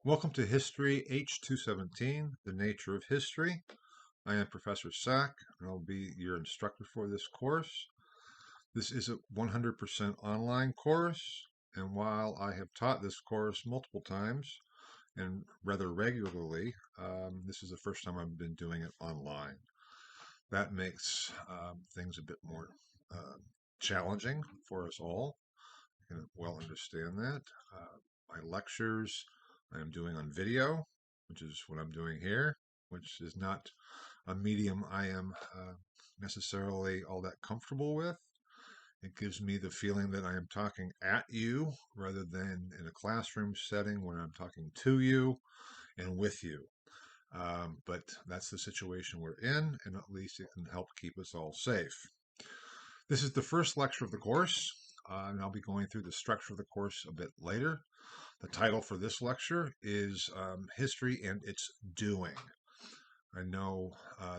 Welcome to History H217, The Nature of History. I am Professor Sack, and I'll be your instructor for this course. This is a 100% online course, and while I have taught this course multiple times and rather regularly, this is the first time I've been doing it online. That makes things a bit more challenging for us all. I can well understand that. My lectures I am doing on video, which is what I'm doing here, which is not a medium I am necessarily all that comfortable with. It gives me the feeling that I am talking at you rather than in a classroom setting when I'm talking to you and with you. But that's the situation we're in, and at least it can help keep us all safe. This is the first lecture of the course, and I'll be going through the structure of the course a bit later. The title for this lecture is History and Its Doing. I know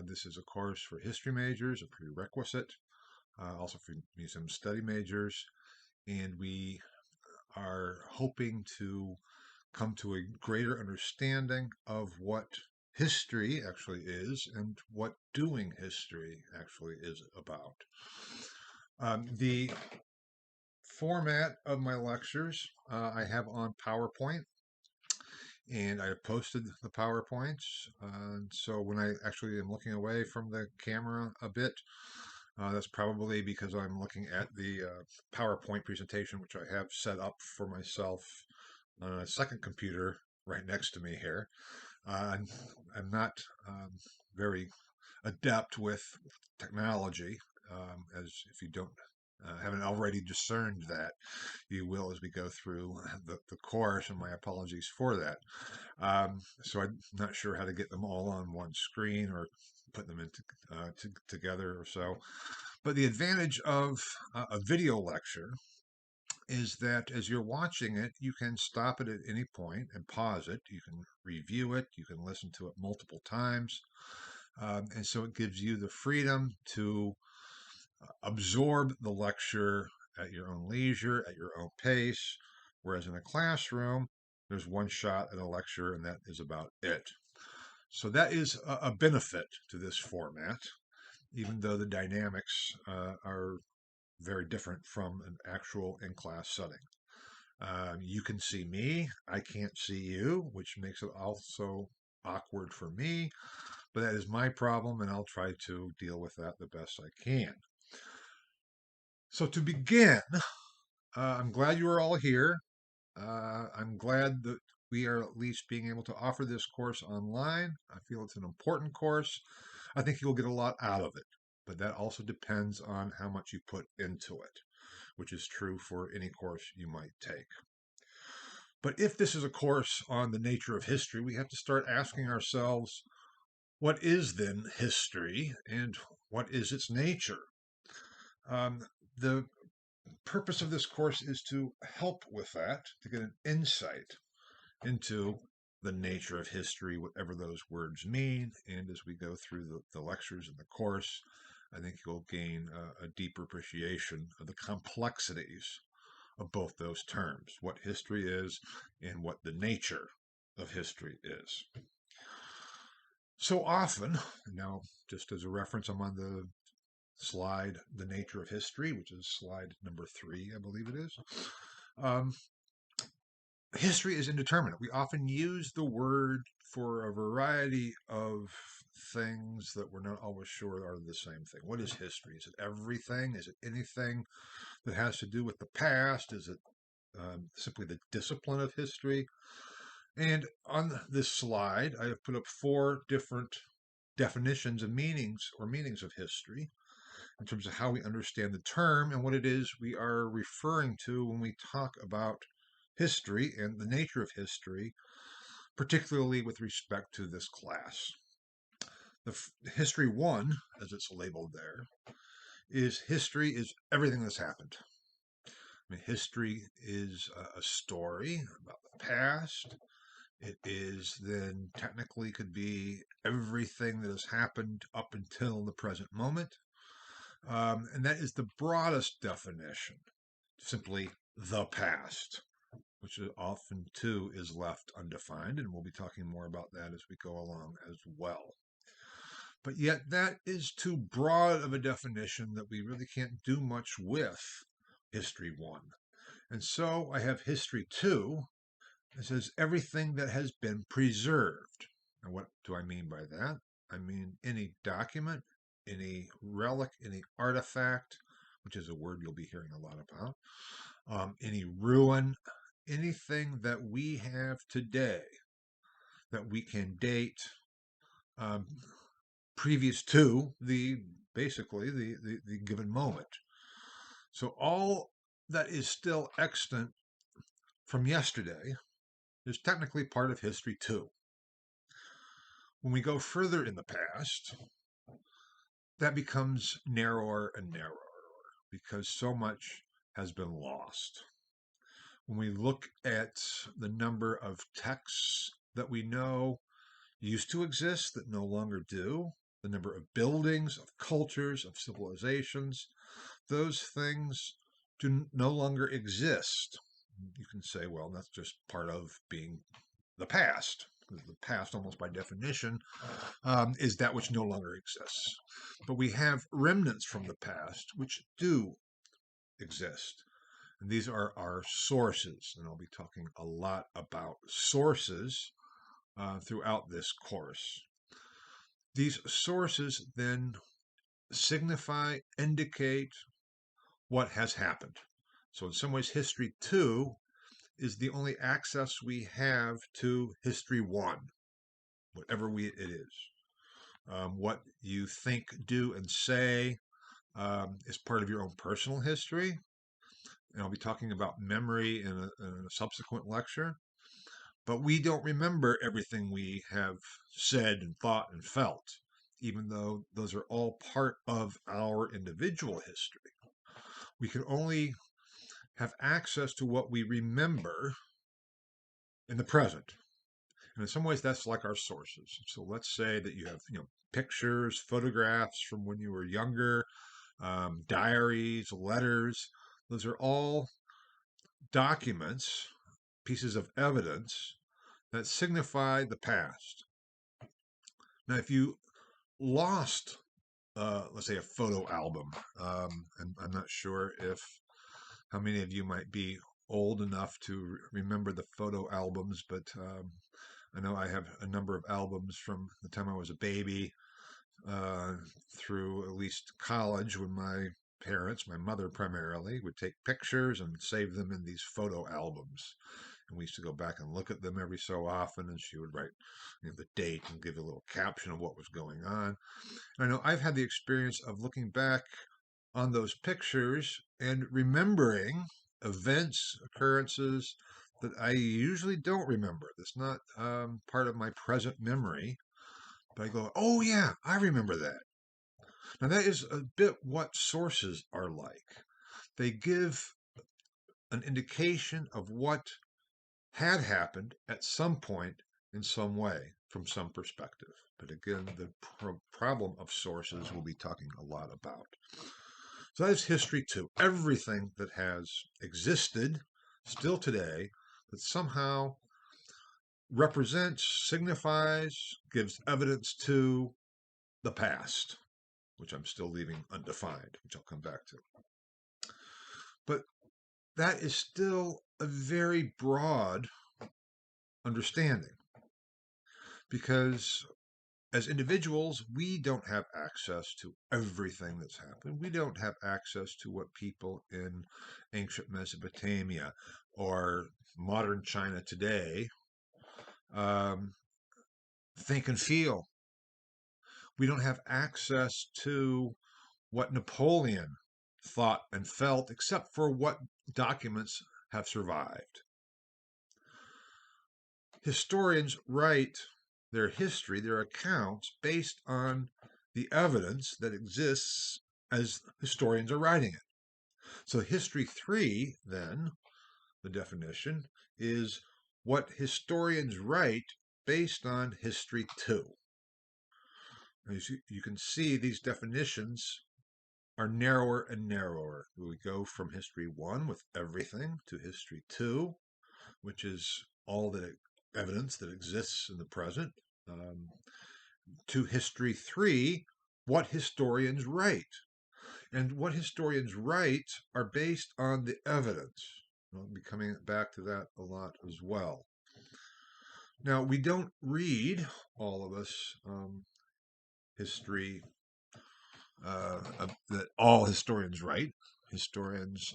this is a course for history majors, a prerequisite, also for museum study majors, and we are hoping to come to a greater understanding of what history actually is and what doing history actually is about. The format of my lectures I have on PowerPoint, and I have posted the PowerPoints. So when I actually am looking away from the camera a bit, that's probably because I'm looking at the PowerPoint presentation, which I have set up for myself on a second computer right next to me here. I'm not very adept with technology, as if you don't haven't already discerned that, you will as we go through the course, and my apologies for that. So I'm not sure how to get them all on one screen or put them into together or so. But the advantage of a video lecture is that as you're watching it, you can stop it at any point and pause it. You can review it. You can listen to it multiple times. And so it gives you the freedom to absorb the lecture at your own leisure, at your own pace. Whereas in a classroom, there's one shot at a lecture, and that is about it. So that is a benefit to this format, even though the dynamics are very different from an actual in-class setting. You can see me, I can't see you, which makes it also awkward for me, but that is my problem, and I'll try to deal with that the best I can. So to begin, I'm glad you are all here. I'm glad that we are at least being able to offer this course online. I feel it's an important course. I think you'll get a lot out of it, but that also depends on how much you put into it, which is true for any course you might take. But if this is a course on the nature of history, we have to start asking ourselves, what is then history and what is its nature? The purpose of this course is to help with that, to get an insight into the nature of history, whatever those words mean. And as we go through the lectures in the course, I think you'll gain a deeper appreciation of the complexities of both those terms, what history is and what the nature of history is. So often, now just as a reference, I'm on the slide, The Nature of History, which is slide number 3, I believe it is. History is indeterminate. We often use the word for a variety of things that we're not always sure are the same thing. What is history? Is it everything? Is it anything that has to do with the past? Is it simply the discipline of history? And on this slide, I have put up 4 different definitions of meanings of history in terms of how we understand the term and what it is we are referring to when we talk about history and the nature of history, particularly with respect to this class. The History 1, as it's labeled there, is history is everything that's happened. I mean, history is a story about the past. It is then technically could be everything that has happened up until the present moment. And that is the broadest definition, simply the past, which which often too is left undefined, and we'll be talking more about that as we go along as well. But yet that is too broad of a definition that we really can't do much with History 1. And so I have History 2. It says everything that has been preserved. And what do I mean by that? I mean any document, any relic, any artifact, which is a word you'll be hearing a lot about, any ruin, anything that we have today that we can date um, previous to basically the given moment. So all that is still extant from yesterday is technically part of History 2. When we go further in the past, that becomes narrower and narrower because so much has been lost. When we look at the number of texts that we know used to exist that no longer do, the number of buildings, of cultures, of civilizations, those things do no longer exist. You can say, well, that's just part of being the past. The past, almost by definition, is that which no longer exists. But we have remnants from the past which do exist. And these are our sources. And I'll be talking a lot about sources throughout this course. These sources then signify, indicate what has happened. So in some ways, History 2 is the only access we have to History 1, whatever it is. What you think, do, and say is part of your own personal history. And I'll be talking about memory in a subsequent lecture. But we don't remember everything we have said and thought and felt, even though those are all part of our individual history. We can only have access to what we remember in the present. And in some ways, that's like our sources. So let's say that you have, pictures, photographs from when you were younger, diaries, letters. Those are all documents, pieces of evidence that signify the past. Now, if you lost, let's say, a photo album, and I'm not sure how many of you might be old enough to remember the photo albums, but I know I have a number of albums from the time I was a baby through at least college when my parents, my mother primarily, would take pictures and save them in these photo albums. And we used to go back and look at them every so often, and she would write the date and give a little caption of what was going on. And I know I've had the experience of looking back on those pictures and remembering events, occurrences that I usually don't remember. That's not part of my present memory. But I go, oh yeah, I remember that. Now that is a bit what sources are like. They give an indication of what had happened at some point in some way from some perspective. But again, the problem of sources we'll be talking a lot about. So that is History 2. Everything that has existed still today that somehow represents, signifies, gives evidence to the past, which I'm still leaving undefined, which I'll come back to. But that is still a very broad understanding because as individuals, we don't have access to everything that's happened. We don't have access to what people in ancient Mesopotamia or modern China today think and feel. We don't have access to what Napoleon thought and felt, except for what documents have survived. Historians write their history, their accounts, based on the evidence that exists as historians are writing it. So History 3, then, the definition, is what historians write based on History 2. As you can see, these definitions are narrower and narrower. We go from History 1 with everything to History 2 which is all the evidence that exists in the present, um, to history 3, what historians write. And what historians write are based on the evidence. I'll be coming back to that a lot as well. Now, we don't read, all of us, history that all historians write. Historians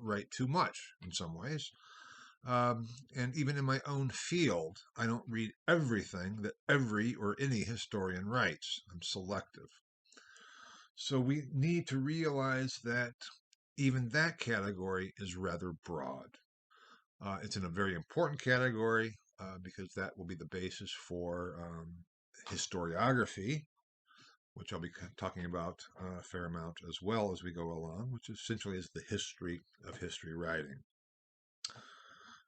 write too much in some ways. And even in my own field, I don't read everything that every or any historian writes. I'm selective. So we need to realize that even that category is rather broad. It's in a very important category because that will be the basis for historiography, which I'll be talking about a fair amount as well as we go along, which essentially is the history of history writing.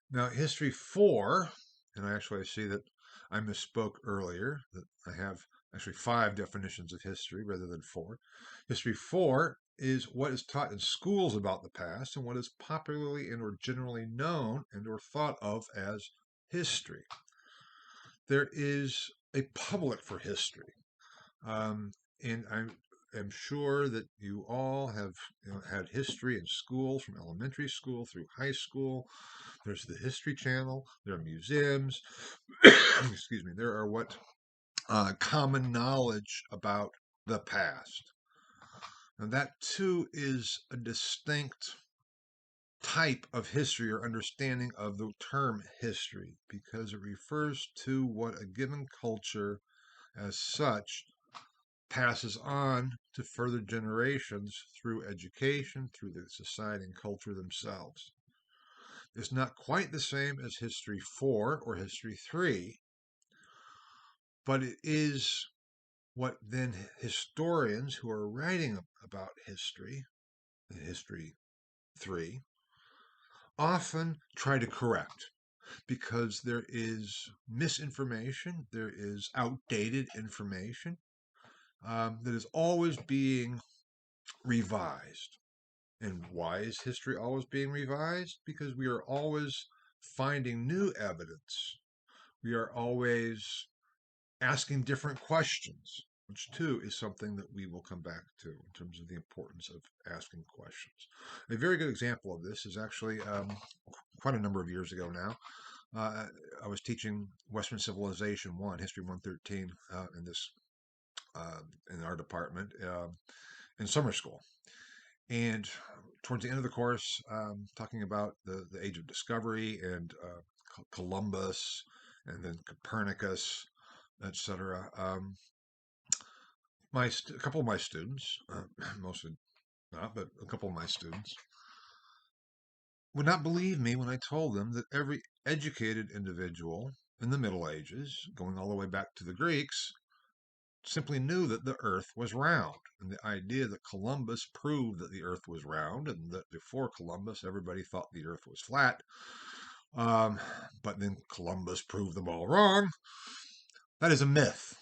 Now, history 4, and I see that I misspoke earlier, that I have actually 5 definitions of history rather than 4. History 4 is what is taught in schools about the past and what is popularly and or generally known and or thought of as history. There is a public for history. And I'm sure that you all have had history in school from elementary school through high school. There's the History Channel. There are museums. Excuse me. There are what common knowledge about the past. And that too is a distinct type of history or understanding of the term history because it refers to what a given culture as such passes on to further generations through education, through the society and culture themselves. It's not quite the same as History 4 or History 3, but it is what then historians who are writing about history, History 3, often try to correct because there is misinformation, there is outdated information that is always being revised. And why is history always being revised? Because we are always finding new evidence. We are always asking different questions, which too is something that we will come back to in terms of the importance of asking questions. A very good example of this is actually quite a number of years ago now. I was teaching Western Civilization 1, History 113, in our department in summer school. And towards the end of the course, talking about the age of discovery and Columbus and then Copernicus, etc. A couple of my students, mostly not, but a couple of my students, would not believe me when I told them that every educated individual in the Middle Ages, going all the way back to the Greeks, simply knew that the earth was round. And the idea that Columbus proved that the earth was round and that before Columbus everybody thought the earth was flat, but then Columbus proved them all wrong, that is a myth.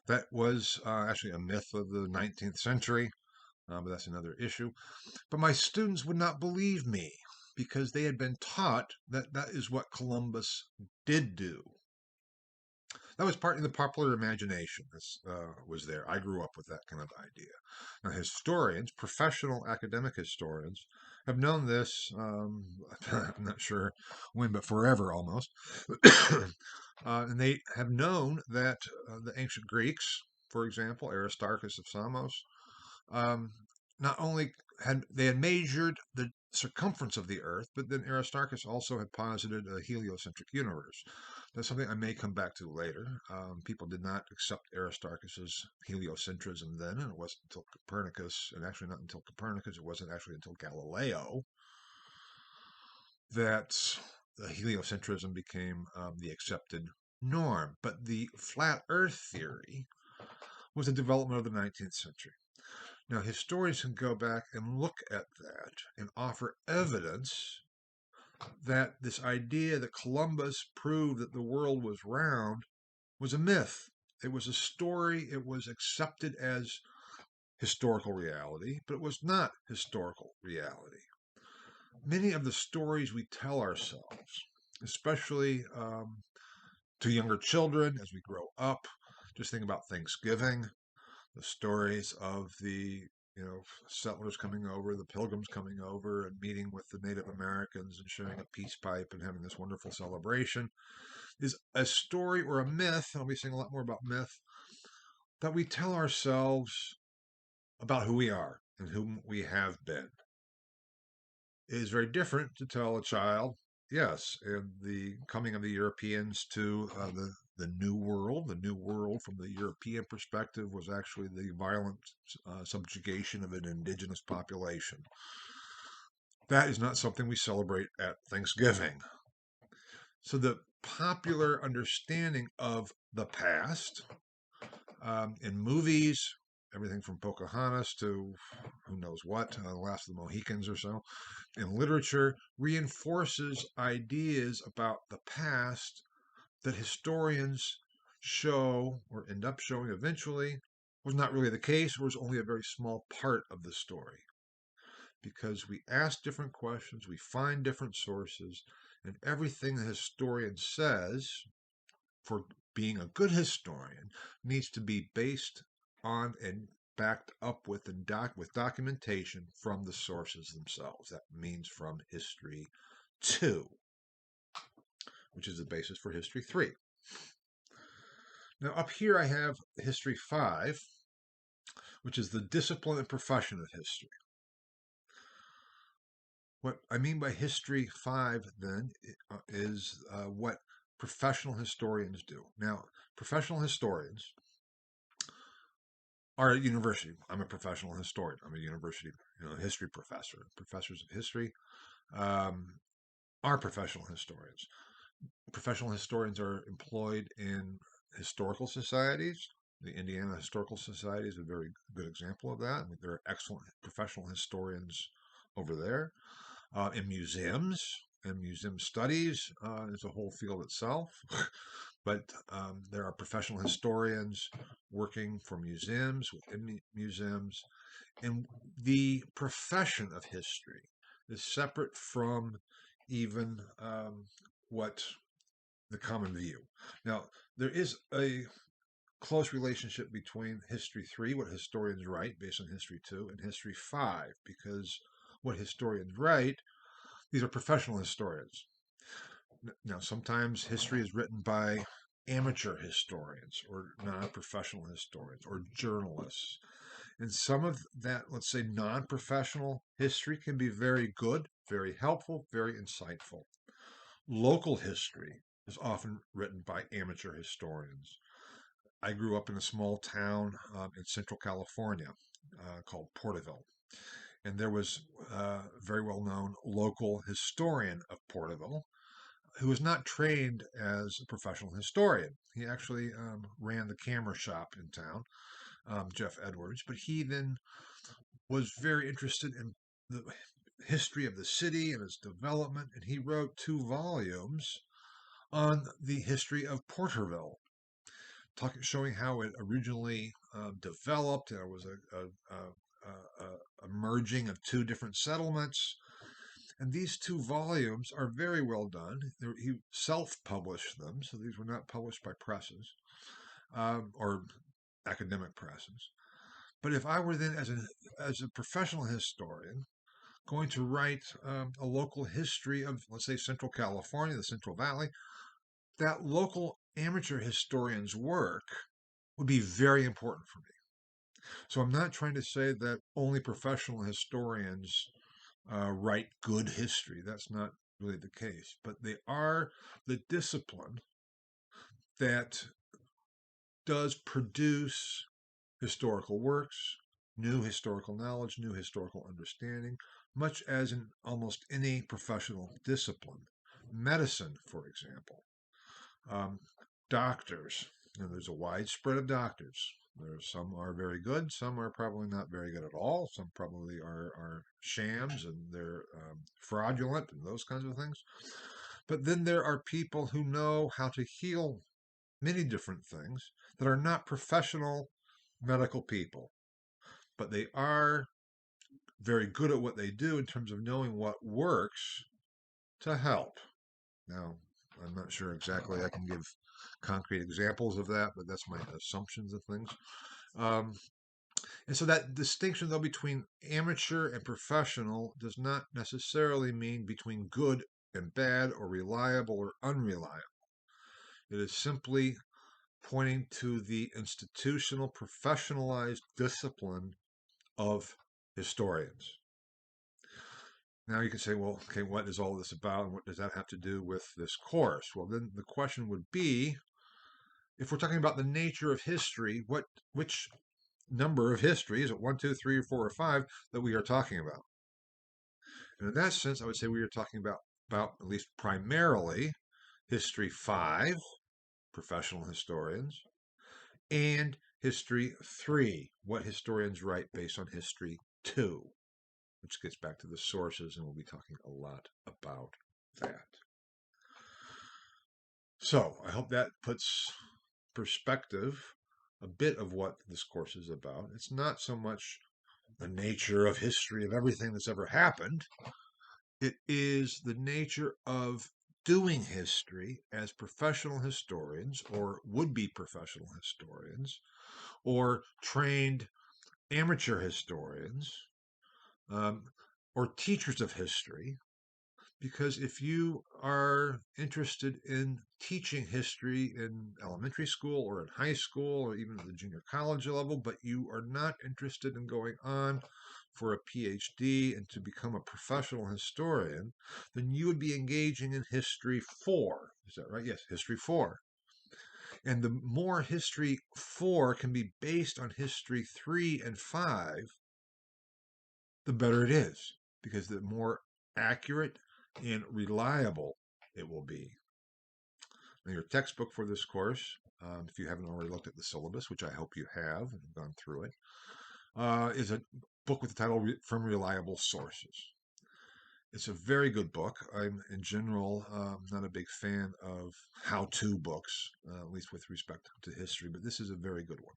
That was actually a myth of the 19th century, but that's another issue. But my students would not believe me because they had been taught that that is what Columbus did do. That was partly the popular imagination that was there. I grew up with that kind of idea. Now, historians, professional academic historians, have known this, I'm not sure when, but forever almost. And they have known that the ancient Greeks, for example, Aristarchus of Samos, not only had measured the circumference of the Earth, but then Aristarchus also had posited a heliocentric universe. That's something I may come back to later. People did not accept Aristarchus's heliocentrism then, and it wasn't until Copernicus, and actually not until Copernicus, it wasn't actually until Galileo that the heliocentrism became the accepted norm. But the flat Earth theory was a development of the 19th century. Now, historians can go back and look at that and offer evidence that this idea that Columbus proved that the world was round was a myth. It was a story. It was accepted as historical reality, but it was not historical reality. Many of the stories we tell ourselves especially to younger children as we grow up. Just think about Thanksgiving, the stories of the settlers coming over, the pilgrims coming over, and meeting with the Native Americans and sharing a peace pipe and having this wonderful celebration is a story or a myth. I'll be saying a lot more about myth that we tell ourselves about who we are and whom we have been. It is very different to tell a child, yes, and the coming of the Europeans to the New World. The New World, from the European perspective, was actually the violent subjugation of an indigenous population. That is not something we celebrate at Thanksgiving. So the popular understanding of the past in movies, everything from Pocahontas to who knows what, The Last of the Mohicans or so, in literature, reinforces ideas about the past that historians show or end up showing eventually was not really the case, or was only a very small part of the story. Because we ask different questions, we find different sources, and everything the historian says, for being a good historian, needs to be based on and backed up with with documentation from the sources themselves. That means from history 2, which is the basis for history 3. Now up here I have history 5, which is the discipline and profession of history. What I mean by history 5 then is what professional historians do. Now, professional historians are at university. I'm a professional historian. I'm a university history professor. Professors of history are professional historians. Professional historians are employed in historical societies. The Indiana Historical Society is a very good example of that. I mean, there are excellent professional historians over there. In museums and museum studies is a whole field itself. But there are professional historians working for museums, within museums, and the profession of history is separate from even what the common view. Now, there is a close relationship between history 3, what historians write based on history 2, and history 5, because what historians write, these are professional historians. Now, sometimes history is written by amateur historians or non-professional historians or journalists. And some of that, let's say, non-professional history can be very good, very helpful, very insightful. Local history is often written by amateur historians. I grew up in a small town in Central California called Porterville. And there was a very well-known local historian of Porterville who was not trained as a professional historian. He actually ran the camera shop in town, Jeff Edwards, but he then was very interested in the history of the city and its development, and he wrote 2 volumes on the history of Porterville, showing how it originally developed. There was a merging of 2 different settlements. And these 2 volumes are very well done. He self-published them, so these were not published by presses or academic presses. But if I were then, as a professional historian, going to write a local history of, let's say, Central California, the Central Valley, that local amateur historian's work would be very important for me. So I'm not trying to say that only professional historians write good history. That's not really the case. But they are the discipline that does produce historical works, new historical knowledge, new historical understanding, much as in almost any professional discipline. Medicine, for example. Doctors. There's a wide spread of doctors. Some are very good, some are probably not very good at all, some probably are shams and they're fraudulent and those kinds of things. But then there are people who know how to heal many different things that are not professional medical people, but they are very good at what they do in terms of knowing what works to help. Now, I'm not sure exactly I can give concrete examples of that, but that's my assumptions of things. Um, and so that distinction, though, between amateur and professional does not necessarily mean between good and bad or reliable or unreliable. It is simply pointing to the institutional, professionalized discipline of historians. Now you can say, well, okay, what is all this about, and what does that have to do with this course? Well, then the question would be, if we're talking about the nature of history, which number of history, is it one, two, three, or four, or five, that we are talking about? And in that sense, I would say we are talking about at least primarily history 5, professional historians, and history 3, what historians write based on history 2, which gets back to the sources, and we'll be talking a lot about that. So I hope that puts perspective a bit of what this course is about. It's not so much the nature of history of everything that's ever happened. It is the nature of doing history as professional historians or would-be professional historians or trained amateur historians um, or teachers of history. Because if you are interested in teaching history in elementary school or in high school or even at the junior college level, but you are not interested in going on for a PhD and to become a professional historian, then you would be engaging in history 4. Is that right? Yes, history 4. And the more history 4 can be based on history 3 and 5, the better it is, because the more accurate and reliable it will be. Now, your textbook for this course, if you haven't already looked at the syllabus, which I hope you have and gone through it, is a book with the title From Reliable Sources. It's a very good book. I'm, in general, not a big fan of how-to books, at least with respect to history, but this is a very good one.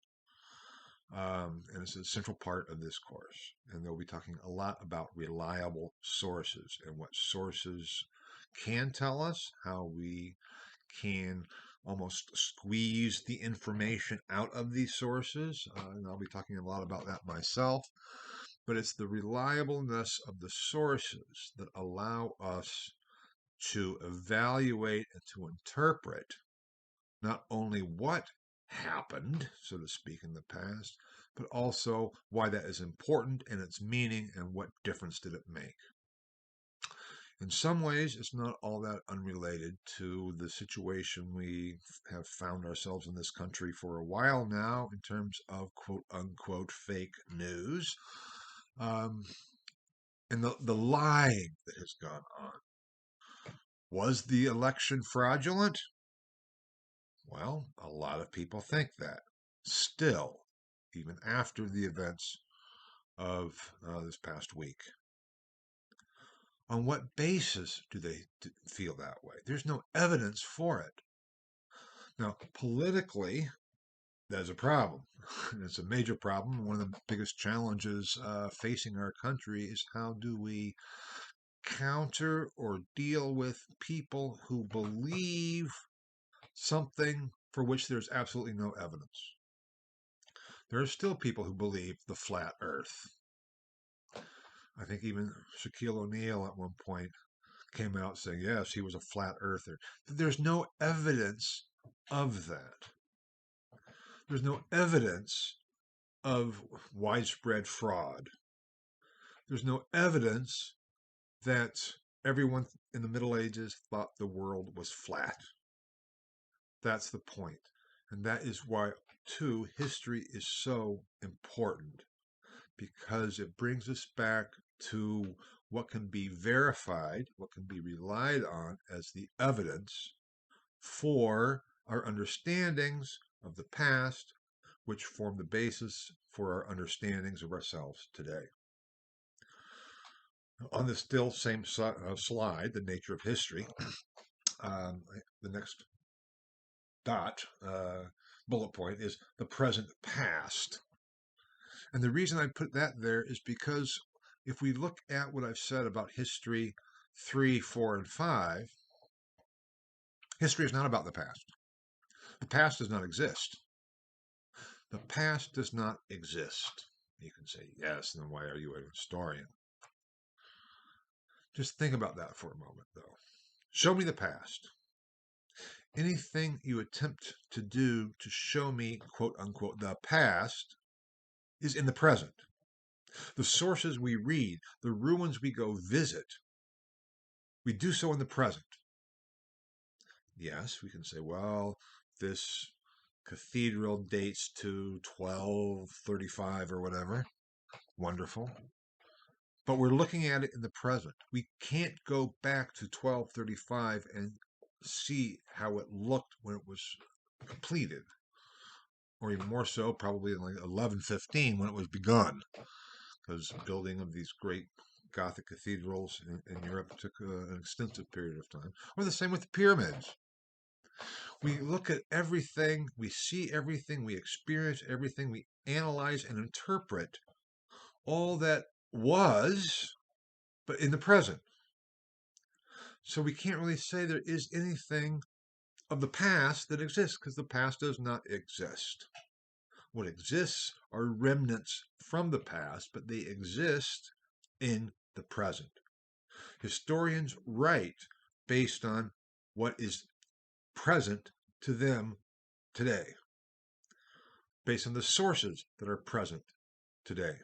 And it's a central part of this course. And they'll be talking a lot about reliable sources and what sources can tell us, how we can almost squeeze the information out of these sources. And I'll be talking a lot about that myself. But it's the reliableness of the sources that allow us to evaluate and to interpret not only what happened, so to speak, in the past, but also why that is important and its meaning and what difference did it make. In some ways, it's not all that unrelated to the situation we have found ourselves in this country for a while now in terms of quote unquote fake news and the lying that has gone on. Was the election fraudulent? Well, a lot of people think that. Still, even after the events of this past week. On what basis do they feel that way? There's no evidence for it. Now, politically, there's a problem. It's a major problem. One of the biggest challenges facing our country is how do we counter or deal with people who believe something for which there's absolutely no evidence. There are still people who believe the flat earth. I think even Shaquille O'Neal at one point came out saying, yes, he was a flat earther. There's no evidence of that. There's no evidence of widespread fraud. There's no evidence that everyone in the Middle Ages thought the world was flat. That's the point. And that is why, too, history is so important, because it brings us back to what can be verified, what can be relied on as the evidence for our understandings of the past, which form the basis for our understandings of ourselves today. On this still same slide, the nature of history, the next bullet point is the present past. And the reason I put that there is because if we look at what I've said about history 3, 4, and 5, History is not about the past. The past does not exist. The past does not exist. You can say, yes, then why are you a historian? Just think about that for a moment, though. Show me the past. Anything you attempt to do to show me, quote unquote, the past is in the present. The sources we read, the ruins we go visit, we do so in the present. Yes, we can say, well, this cathedral dates to 1235 or whatever. Wonderful. But we're looking at it in the present. We can't go back to 1235 and see how it looked when it was completed, or even more so, probably in like 1115 when it was begun, because building of these great Gothic cathedrals in Europe took an extensive period of time. Or the same with the pyramids. We look at everything, we see everything, we experience everything, we analyze and interpret all that was, but in the present. So we can't really say there is anything of the past that exists, because the past does not exist. What exists are remnants from the past, but they exist in the present. Historians write based on what is present to them today, based on the sources that are present today.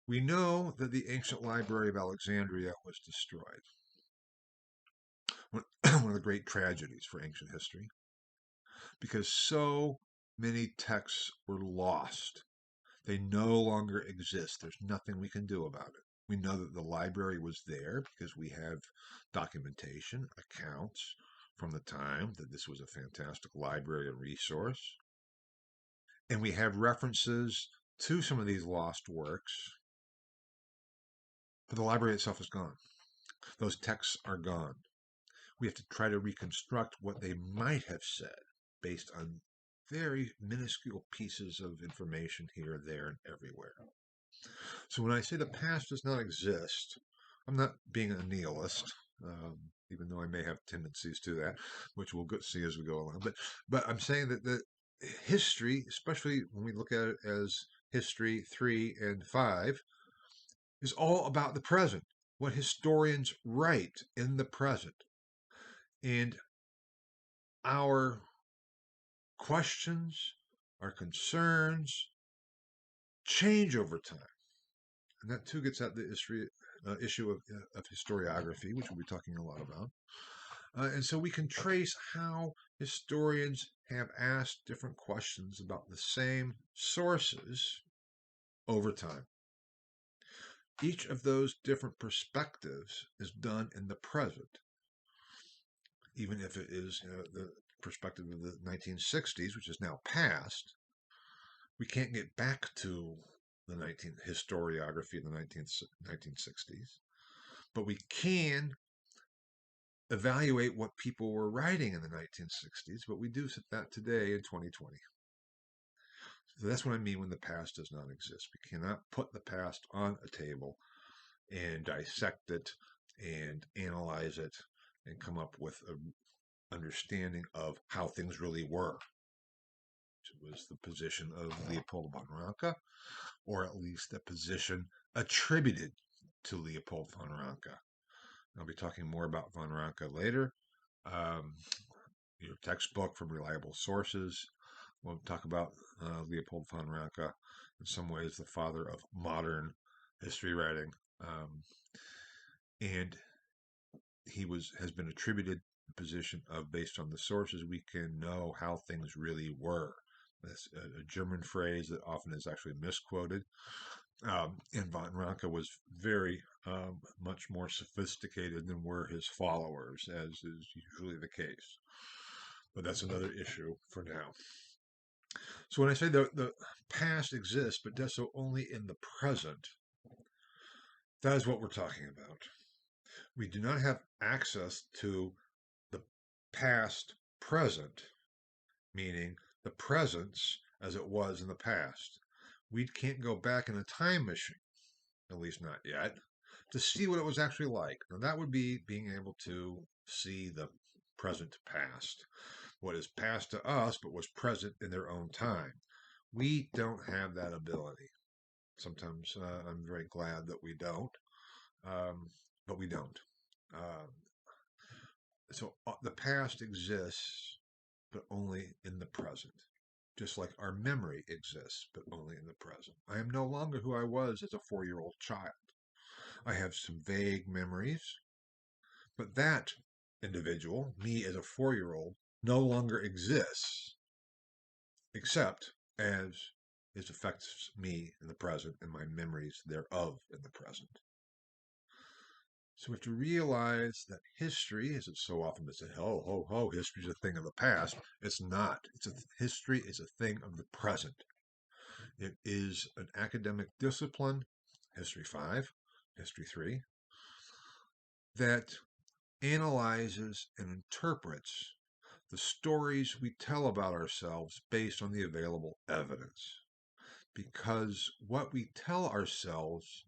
We know that the ancient library of Alexandria was destroyed. One of the great tragedies for ancient history, because so many texts were lost. They no longer exist. There's nothing we can do about it. We know that the library was there because we have documentation, accounts from the time that this was a fantastic library and resource. And we have references to some of these lost works, but the library itself is gone. Those texts are gone. We have to try to reconstruct what they might have said based on very minuscule pieces of information here, there, and everywhere. So when I say the past does not exist, I'm not being a nihilist, even though I may have tendencies to that, which we'll see as we go along. But I'm saying that the history, especially when we look at it as history 3 and 5, is all about the present, what historians write in the present. And our questions, our concerns change over time. And that too gets at the issue of historiography, which we'll be talking a lot about. And so we can trace how historians have asked different questions about the same sources over time. Each of those different perspectives is done in the present, even if it is the perspective of the 1960s, which is now past. We can't get back to the historiography of the 1960s, but we can evaluate what people were writing in the 1960s, but we do that today in 2020. So that's what I mean when the past does not exist. We cannot put the past on a table and dissect it and analyze it and come up with an understanding of how things really were. It was the position of Leopold von Ranke, or at least a position attributed to Leopold von Ranke. I'll be talking more about von Ranke later. Your textbook from reliable sources. We'll talk about Leopold von Ranke, in some ways the father of modern history writing. And he has been attributed the position of, based on the sources, we can know how things really were. That's a German phrase that often is actually misquoted. And von Ranke was very much more sophisticated than were his followers, as is usually the case. But that's another issue for now. So when I say the past exists, but does so only in the present, that is what we're talking about. We do not have access to the past present, meaning the presence as it was in the past. We can't go back in a time machine, at least not yet, to see what it was actually like. Now, that would be being able to see the present past, what is past to us but was present in their own time. We don't have that ability. Sometimes I'm very glad that we don't, but we don't. Uh, so the past exists, but only in the present. Just like our memory exists, but only in the present. I am no longer who I was as a 4-year-old child. I have some vague memories, but that individual, me as a 4-year-old, no longer exists, except as it affects me in the present and my memories thereof in the present. So we have to realize that history, as it's so often been said, ho, ho, ho, history is a thing of the past. It's not. History is a thing of the present. It is an academic discipline, History 5, History 3, that analyzes and interprets the stories we tell about ourselves based on the available evidence. Because what we tell ourselves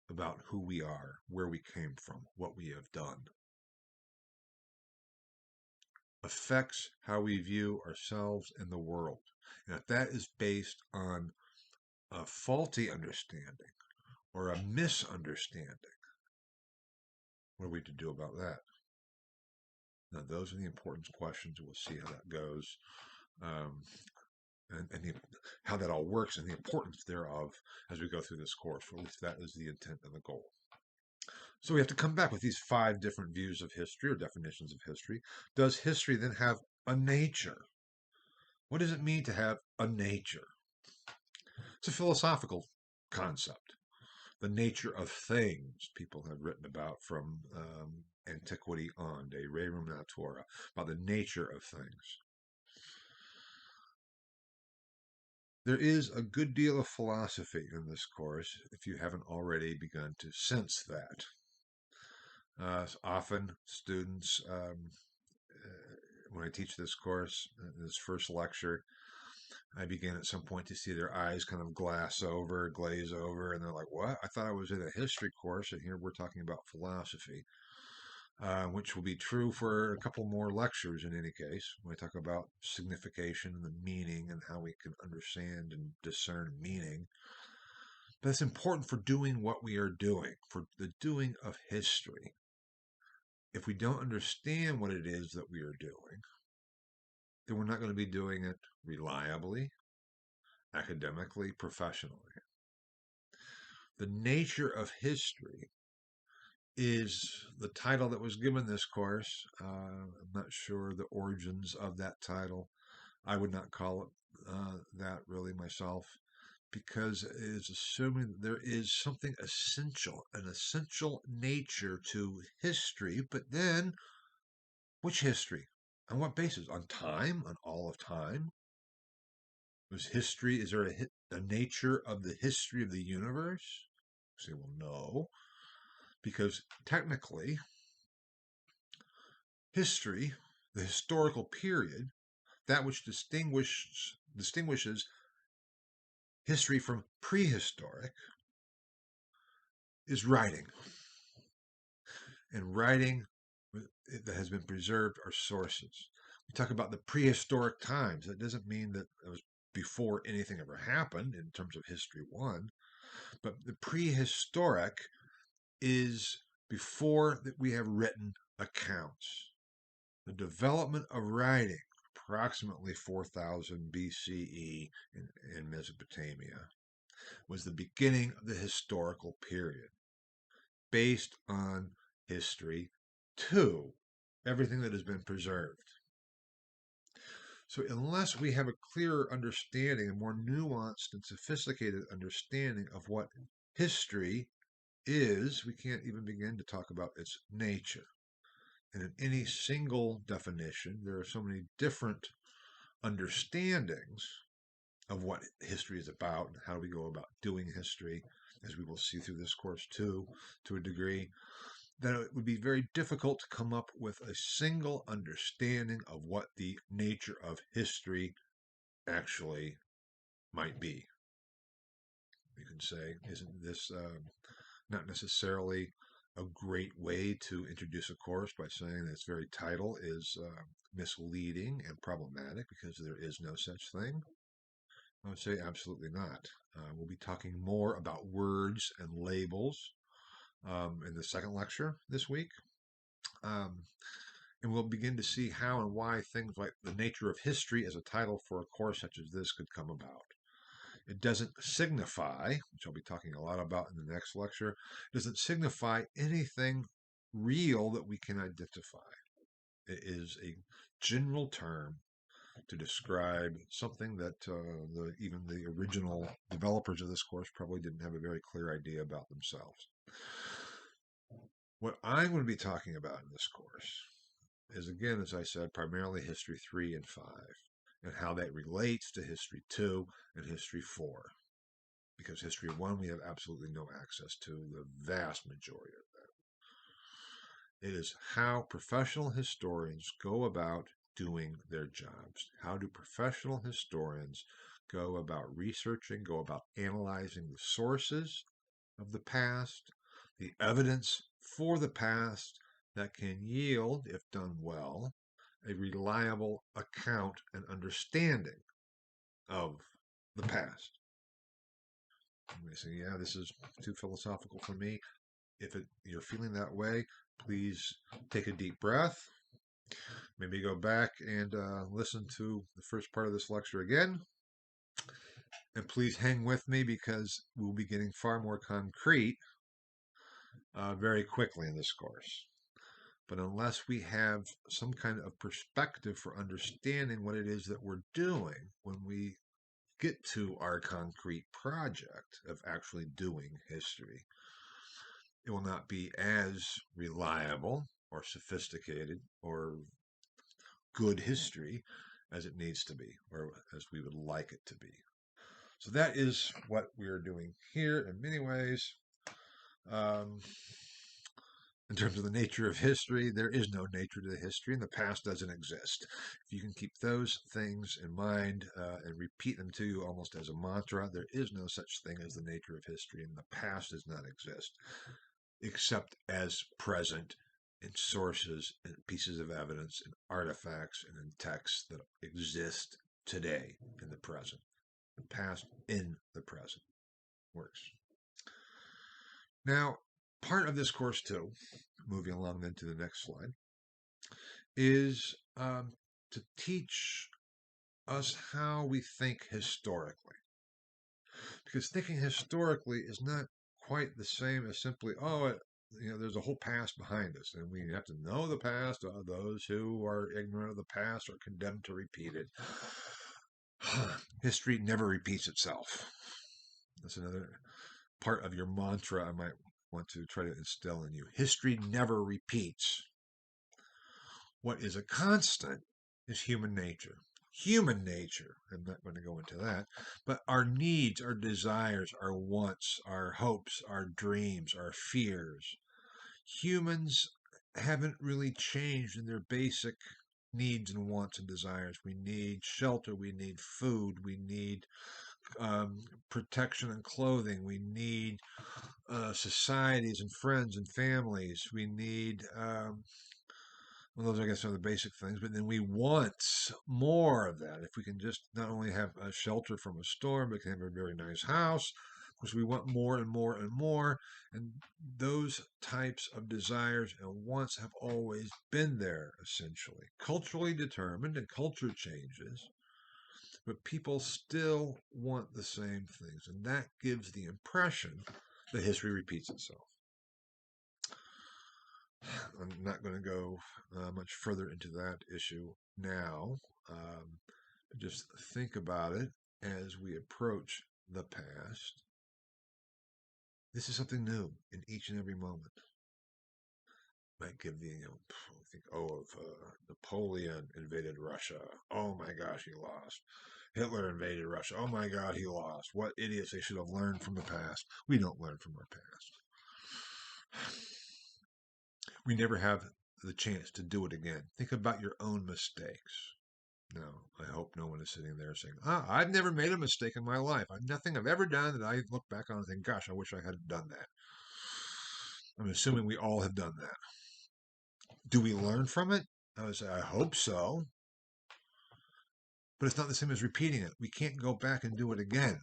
about who we are, where we came from, what we have done, affects how we view ourselves and the world. And if that is based on a faulty understanding or a misunderstanding, what are we to do about that? Now, those are the important questions. We'll see how that goes, and how that all works and the importance thereof as we go through this course. Or at least that is the intent and the goal. So we have to come back with these 5 different views of history or definitions of history. Does history then have a nature? What does it mean to have a nature? It's a philosophical concept. The nature of things people have written about from antiquity on, de rerum natura, about the nature of things. There is a good deal of philosophy in this course, if you haven't already begun to sense that. Often students, when I teach this course, this first lecture, I begin at some point to see their eyes kind of glaze over, and they're like, what? I thought I was in a history course, and here we're talking about philosophy, which will be true for a couple more lectures in any case, when I talk about signification and the meaning and how we can understand and discern meaning. But it's important for doing what we are doing, for the doing of history. If we don't understand what it is that we are doing, then we're not going to be doing it reliably, academically, professionally. The nature of history is the title that was given this course. I'm not sure the origins of that title. I would not call it that really myself, because it is assuming that there is something essential, an essential nature to history. But then, which history? On what basis? On time? On all of time? Was history, is there a nature of the history of the universe? You say, well, no, because technically, history, the historical period, that which distinguishes history from prehistoric, is writing. And writing that has been preserved are sources. We talk about the prehistoric times. That doesn't mean that it was before anything ever happened in terms of history 1, but the prehistoric is before that we have written accounts. The development of writing, approximately 4000 BCE in Mesopotamia, was the beginning of the historical period, based on history 2, everything that has been preserved. So unless we have a clearer understanding, a more nuanced and sophisticated understanding of what history is, we can't even begin to talk about its nature. And in any single definition, there are so many different understandings of what history is about and how we go about doing history, as we will see through this course too, to a degree, that it would be very difficult to come up with a single understanding of what the nature of history actually might be. You can say, isn't this not necessarily a great way to introduce a course by saying that its very title is misleading and problematic because there is no such thing? I would say absolutely not. We'll be talking more about words and labels in the second lecture this week. Um, and we'll begin to see how and why things like the nature of history as a title for a course such as this could come about. It doesn't signify, which I'll be talking a lot about in the next lecture, doesn't signify anything real that we can identify. It is a general term to describe something that even the original developers of this course probably didn't have a very clear idea about themselves. What I'm going to be talking about in this course is, again, as I said, primarily History 3 and 5, and how that relates to History 2 and History 4. Because History 1 we have absolutely no access to the vast majority of that. It is how professional historians go about doing their jobs. How do professional historians go about researching, go about analyzing the sources of the past, the evidence for the past that can yield, if done well, a reliable account and understanding of the past. You may say, yeah, this is too philosophical for me. If you're feeling that way, please take a deep breath. Maybe go back and listen to the first part of this lecture again. And please hang with me because we'll be getting far more concrete very quickly in this course. But unless we have some kind of perspective for understanding what it is that we're doing when we get to our concrete project of actually doing history, it will not be as reliable or sophisticated or good history as it needs to be, or as we would like it to be. So that is what we are doing here in many ways. In terms of the nature of history, there is no nature to the history, and the past doesn't exist. If you can keep those things in mind and repeat them to you almost as a mantra, there is no such thing as the nature of history, and the past does not exist, except as present in sources and pieces of evidence and artifacts and in texts that exist today in the present. The past in the present works. Now, part of this course, too, moving along then to the next slide, is to teach us how we think historically. Because thinking historically is not quite the same as simply, there's a whole past behind us, and we have to know the past. Those who are ignorant of the past are condemned to repeat it. History never repeats itself. That's another part of your mantra I might want to try to instill in you. History never repeats. What is a constant is human nature. Human nature, I'm not going to go into that, but our needs, our desires, our wants, our hopes, our dreams, our fears. Humans haven't really changed in their basic needs and wants and desires. We need shelter, we need food, we need protection and clothing, we need societies and friends and families, we need well, those, I guess, are the basic things, but then we want more of that. If we can just not only have a shelter from a storm, but can have a very nice house, because we want more and more and more. And those types of desires and wants have always been there, essentially. Culturally determined, and culture changes, but people still want the same things. And that gives the impression that history repeats itself. I'm not going to go much further into that issue now. Just think about it as we approach the past. This is something new in each and every moment. Might give the, think, of Napoleon invaded Russia. Oh my gosh, he lost. Hitler invaded Russia. Oh my God, he lost. What idiots, they should have learned from the past. We don't learn from our past. We never have the chance to do it again. Think about your own mistakes. No, I hope no one is sitting there saying, I've never made a mistake in my life. Nothing I've ever done that I look back on and think, gosh, I wish I hadn't done that. I'm assuming we all have done that. Do we learn from it? I would say, I hope so. But it's not the same as repeating it. We can't go back and do it again.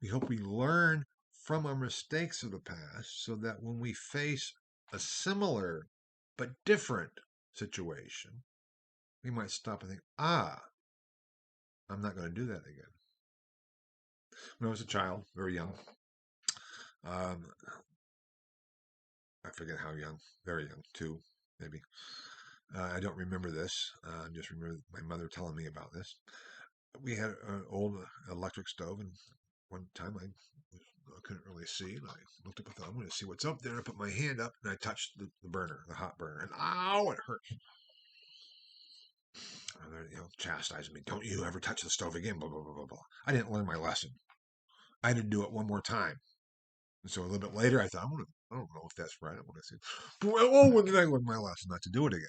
We hope we learn from our mistakes of the past so that when we face a similar but different situation, we might stop and think, I'm not going to do that again. When I was a child, very young, um, I forget how young, very young, 2, maybe. I don't remember this. I just remember my mother telling me about this. We had an old electric stove, and one time I couldn't really see, and I looked up. I thought, I'm going to see what's up there. I put my hand up, and I touched the burner, the hot burner, and ow, it hurt. And they're, chastising me. Don't you ever touch the stove again? Blah blah blah blah blah. I didn't learn my lesson. I had to do it one more time. And so a little bit later, I thought, I don't know if that's right. I want to see. Oh, when did I learn my lesson not to do it again?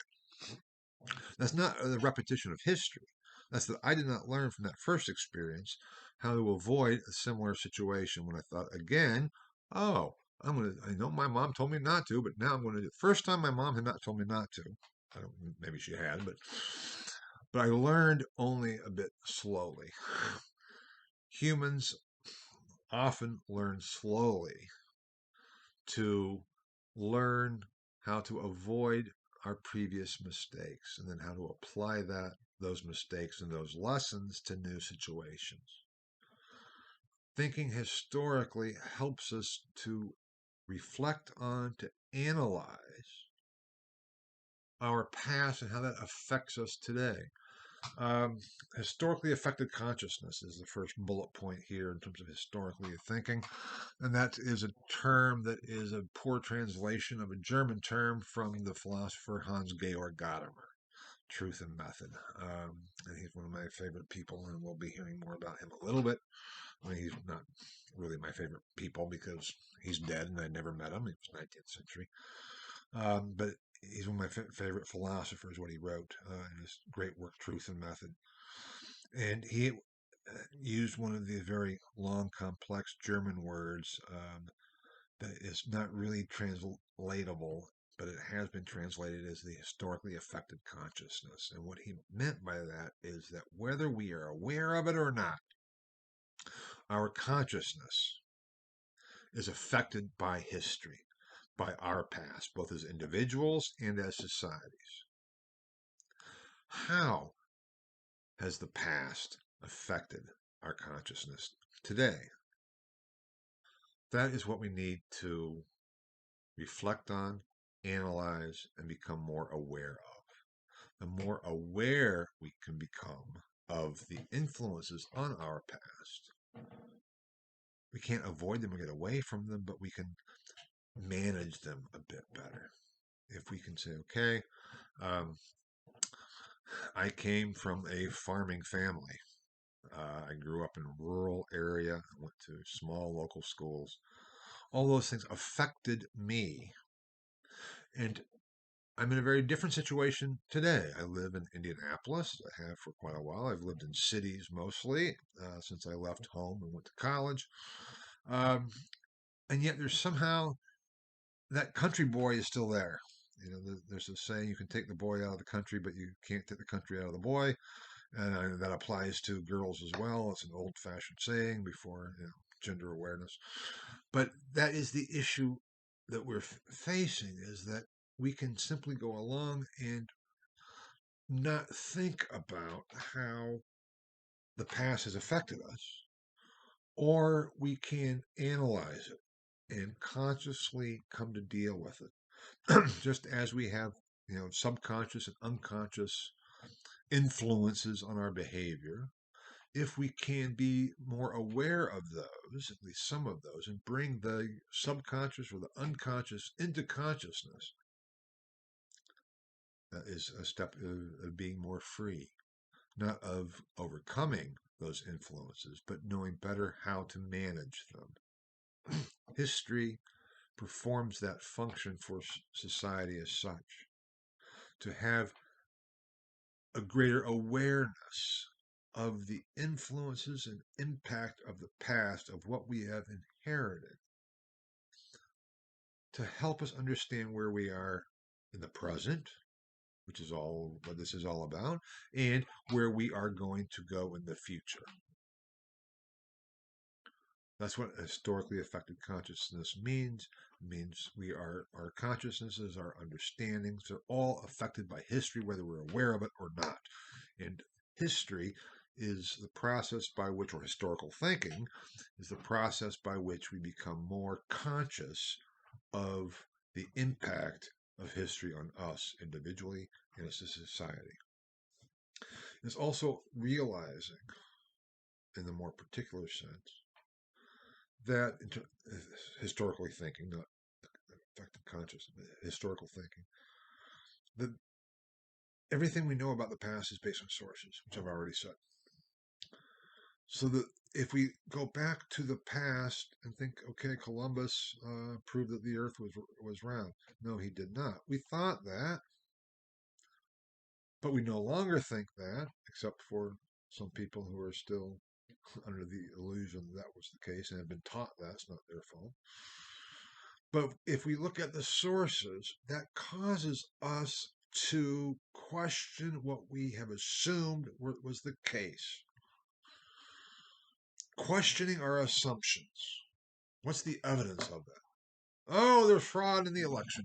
That's not the repetition of history. That's that I did not learn from that first experience how to avoid a similar situation when I thought again, oh, I know my mom told me not to, but now I'm going to do it. First time my mom had not told me not to. I don't, maybe she had, but I learned only a bit slowly. Humans often learn slowly to learn how to avoid our previous mistakes and then how to apply those mistakes and those lessons to new situations. Thinking historically helps us to reflect on, to analyze our past and how that affects us today. Historically affected consciousness is the first bullet point here in terms of historically thinking. And that is a term that is a poor translation of a German term from the philosopher Hans Georg Gadamer, Truth and Method. And he's one of my favorite people, and we'll be hearing more about him a little bit. I mean, he's not really my favorite people because he's dead and I never met him. He was 19th century. But he's one of my favorite philosophers, what he wrote in his great work, Truth and Method. And he used one of the very long, complex German words that is not really translatable, but it has been translated as the historically affected consciousness. And what he meant by that is that whether we are aware of it or not, our consciousness is affected by history, by our past, both as individuals and as societies. How has the past affected our consciousness today? That is what we need to reflect on, analyze, and become more aware of. The more aware we can become of the influences on our past, we can't avoid them or get away from them, but we can manage them a bit better. If we can say, okay, I came from a farming family. I grew up in a rural area, I went to small local schools. All those things affected me. And I'm in a very different situation today. I live in Indianapolis. I have for quite a while. I've lived in cities mostly since I left home and went to college. Um, and yet there's somehow that country boy is still there. There's a saying, you can take the boy out of the country, but you can't take the country out of the boy. And that applies to girls as well. It's an old-fashioned saying before gender awareness. But that is the issue that we're facing, is that we can simply go along and not think about how the past has affected us, or we can analyze it and consciously come to deal with it. Just as we have, subconscious and unconscious influences on our behavior, if we can be more aware of those, at least some of those, and bring the subconscious or the unconscious into consciousness, that is a step of being more free, not of overcoming those influences, but knowing better how to manage them. History performs that function for society as such, to have a greater awareness of the influences and impact of the past, of what we have inherited, to help us understand where we are in the present, which is all what this is all about, and where we are going to go in the future. That's what historically affected consciousness means. It means our consciousnesses, our understandings are all affected by history, whether we're aware of it or not. And history is the process by which, or historical thinking, is the process by which we become more conscious of the impact of history on us individually and as a society. It's also realizing, in the more particular sense, that historically thinking, not affected consciousness, but historical thinking, that everything we know about the past is based on sources, which I've already said. So that if we go back to the past and think, okay, Columbus proved that the Earth was round. No, he did not. We thought that, but we no longer think that, except for some people who are still under the illusion that was the case and have been taught that's not their fault. But if we look at the sources, that causes us to question what we have assumed was the case. Questioning our assumptions. What's the evidence of that? Oh, there's fraud in the election.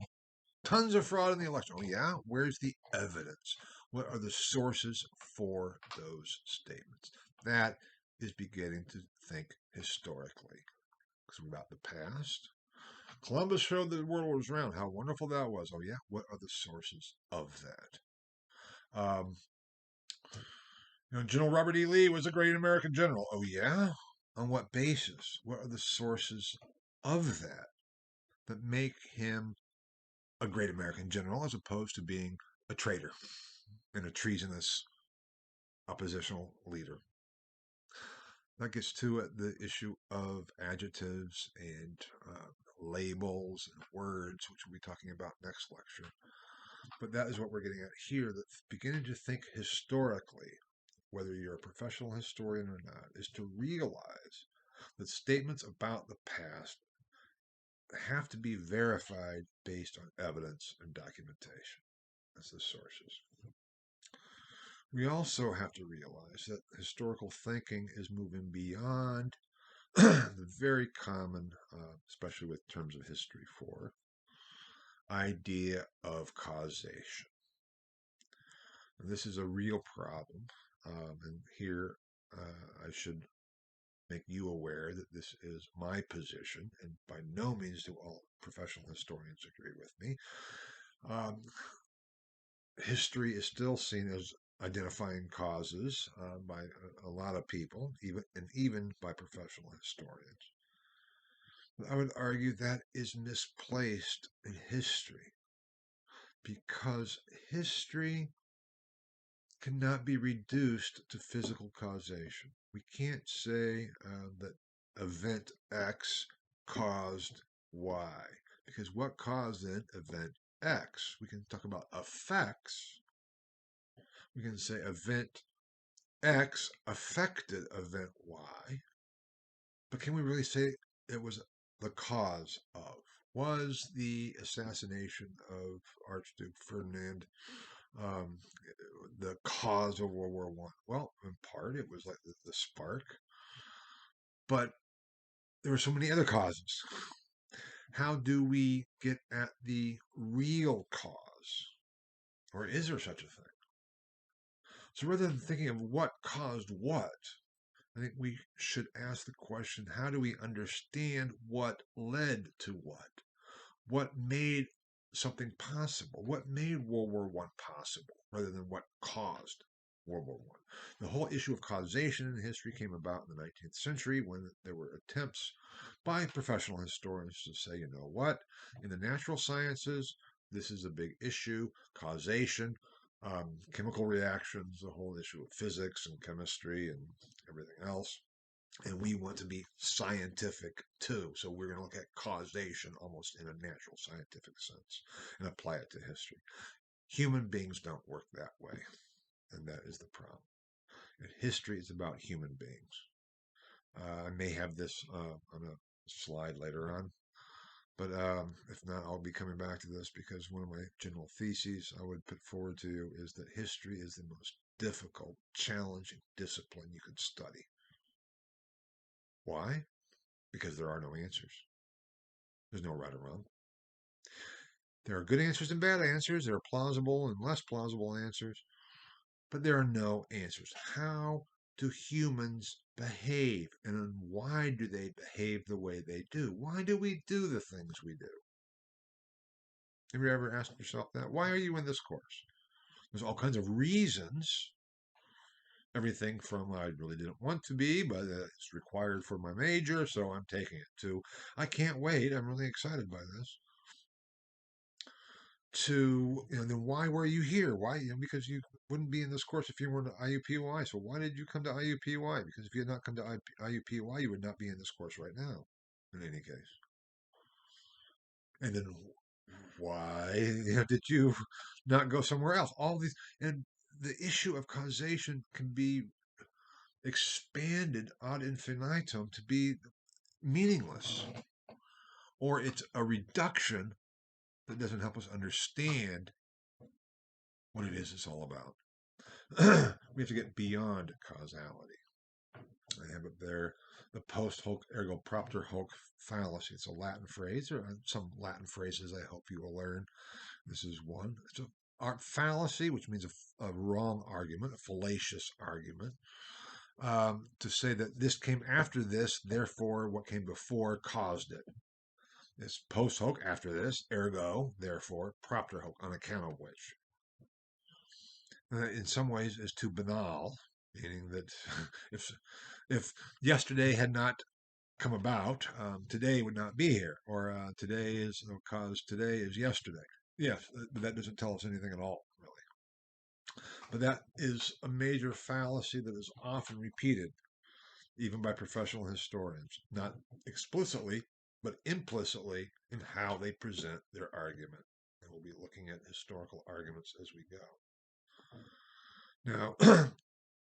Tons of fraud in the election. Oh, yeah? Where's the evidence? What are the sources for those statements? That is beginning to think historically. Because about the past. Columbus showed that the world was round. How wonderful that was. Oh, yeah? What are the sources of that? General Robert E. Lee was a great American general. Oh, yeah? On what basis? What are the sources of that make him a great American general as opposed to being a traitor and a treasonous oppositional leader? That gets to the issue of adjectives and labels and words, which we'll be talking about next lecture. But that is what we're getting at here, that beginning to think historically, whether you're a professional historian or not, is to realize that statements about the past have to be verified based on evidence and documentation. That's the sources. We also have to realize that historical thinking is moving beyond the very common, especially with terms of history 4, idea of causation. And this is a real problem. And here I should make you aware that this is my position, and by no means do all professional historians agree with me. History is still seen as identifying causes by a lot of people, even by professional historians. I would argue that is misplaced in history, because history cannot be reduced to physical causation. We can't say that event X caused Y, because what caused then event X? We can talk about effects. We can say event X affected event Y, but can we really say it was the cause of? Was the assassination of Archduke Ferdinand the cause of World War I? Well, in part, it was like the spark, but there were so many other causes. How do we get at the real cause? Or is there such a thing? So rather than thinking of what caused what, I think we should ask the question, how do we understand what led to what? What made something possible? What made World War I possible rather than what caused World War I? The whole issue of causation in history came about in the 19th century when there were attempts by professional historians to say, you know what, in the natural sciences, this is a big issue, causation, chemical reactions, the whole issue of physics and chemistry and everything else. And we want to be scientific too. So we're going to look at causation almost in a natural scientific sense and apply it to history. Human beings don't work that way. And that is the problem. And history is about human beings. I may have this on a slide later on, But if not, I'll be coming back to this because one of my general theses I would put forward to you is that history is the most difficult, challenging discipline you could study. Why? Because there are no answers. There's no right or wrong. There are good answers and bad answers. There are plausible and less plausible answers, but there are no answers. How do humans behave, and why do they behave the way they do? Why do we do the things we do? Have you ever asked yourself that? Why are you in this course? There's all kinds of reasons. Everything from I really didn't want to be, but it's required for my major, so I'm taking it, to I can't wait, I'm really excited by this, to, then why were you here? Why? Because you wouldn't be in this course if you weren't at IUPUI. So why did you come to IUPUI? Because if you had not come to IUPUI, you would not be in this course right now, in any case. And then why did you not go somewhere else? All these, and the issue of causation can be expanded ad infinitum to be meaningless, or it's a reduction that doesn't help us understand what it is it's all about. We have to get beyond causality. I have it there. The post hoc ergo propter hoc fallacy. It's a Latin phrase. There are some Latin phrases I hope you will learn. This is one. It's a fallacy, which means a wrong argument, a fallacious argument. To say that this came after this, therefore what came before caused it. It's post hoc after this, ergo, therefore, propter hoc, on account of which. In some ways is too banal, meaning that if yesterday had not come about, today would not be here, or today is because today is yesterday. Yes, but that doesn't tell us anything at all, really. But that is a major fallacy that is often repeated, even by professional historians, not explicitly, but implicitly in how they present their argument. And we'll be looking at historical arguments as we go. Now,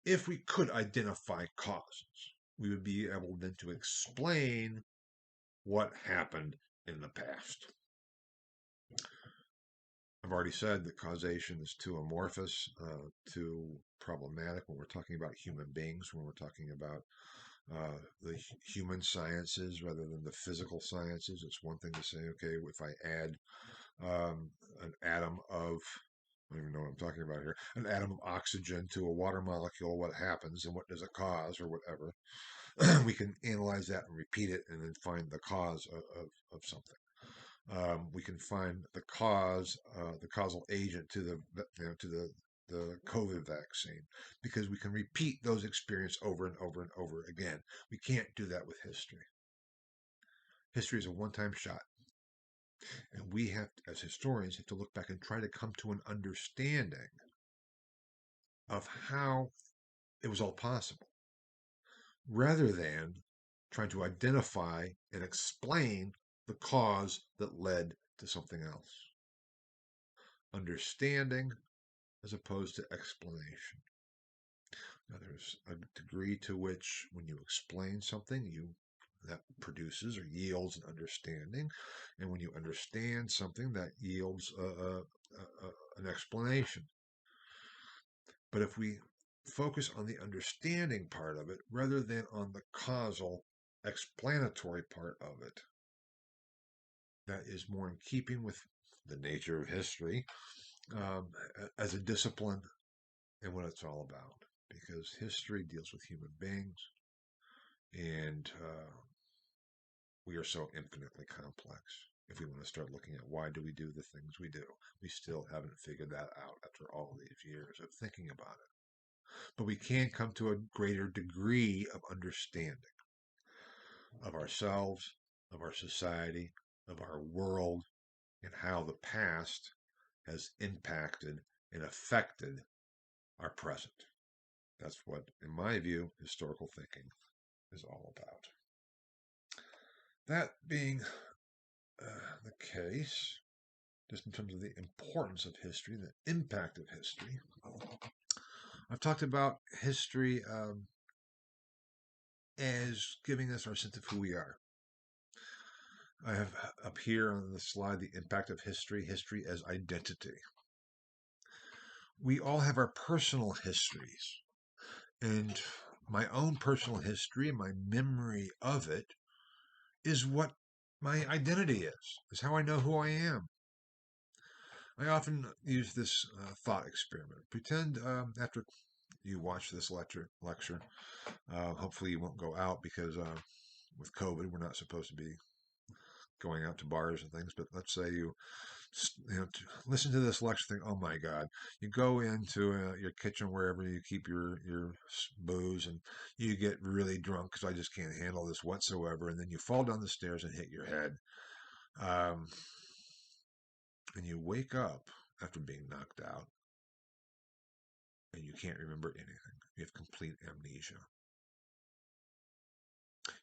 if we could identify causes, we would be able then to explain what happened in the past. I've already said that causation is too amorphous, too problematic when we're talking about human beings, when we're talking about the human sciences rather than the physical sciences. It's one thing to say, okay, if I add an atom of, I don't even know what I'm talking about here, an atom of oxygen to a water molecule, what happens and what does it cause or whatever. We can analyze that and repeat it and then find the cause of something. We can find the cause, the causal agent to the COVID vaccine, because we can repeat those experiences over and over and over again. We can't do that with history. History is a one-time shot. And we have, as historians, have to look back and try to come to an understanding of how it was all possible, rather than trying to identify and explain the cause that led to something else. Understanding as opposed to explanation. Now, there's a degree to which when you explain something, that produces or yields an understanding, and when you understand something, that yields an explanation. But if we focus on the understanding part of it rather than on the causal explanatory part of it, that is more in keeping with the nature of history as a discipline and what it's all about. Because history deals with human beings, and we are so infinitely complex. If we want to start looking at why do we do the things we do, we still haven't figured that out after all these years of thinking about it. But we can come to a greater degree of understanding of ourselves, of our society, of our world, and how the past has impacted and affected our present. That's what, in my view, historical thinking is all about. That being the case, just in terms of the importance of history, the impact of history, I've talked about history as giving us our sense of who we are. I have up here on the slide the impact of history, history as identity. We all have our personal histories, and my own personal history and my memory of it is what my identity is how I know who I am. I often use this thought experiment. Pretend after you watch this lecture, hopefully you won't go out because with COVID, we're not supposed to be going out to bars and things. But let's say listen to this lecture, think, oh my God, you go into your kitchen, wherever you keep your booze, and you get really drunk because I just can't handle this whatsoever, and then you fall down the stairs and hit your head, um, and you wake up after being knocked out, and you can't remember anything. You have complete amnesia.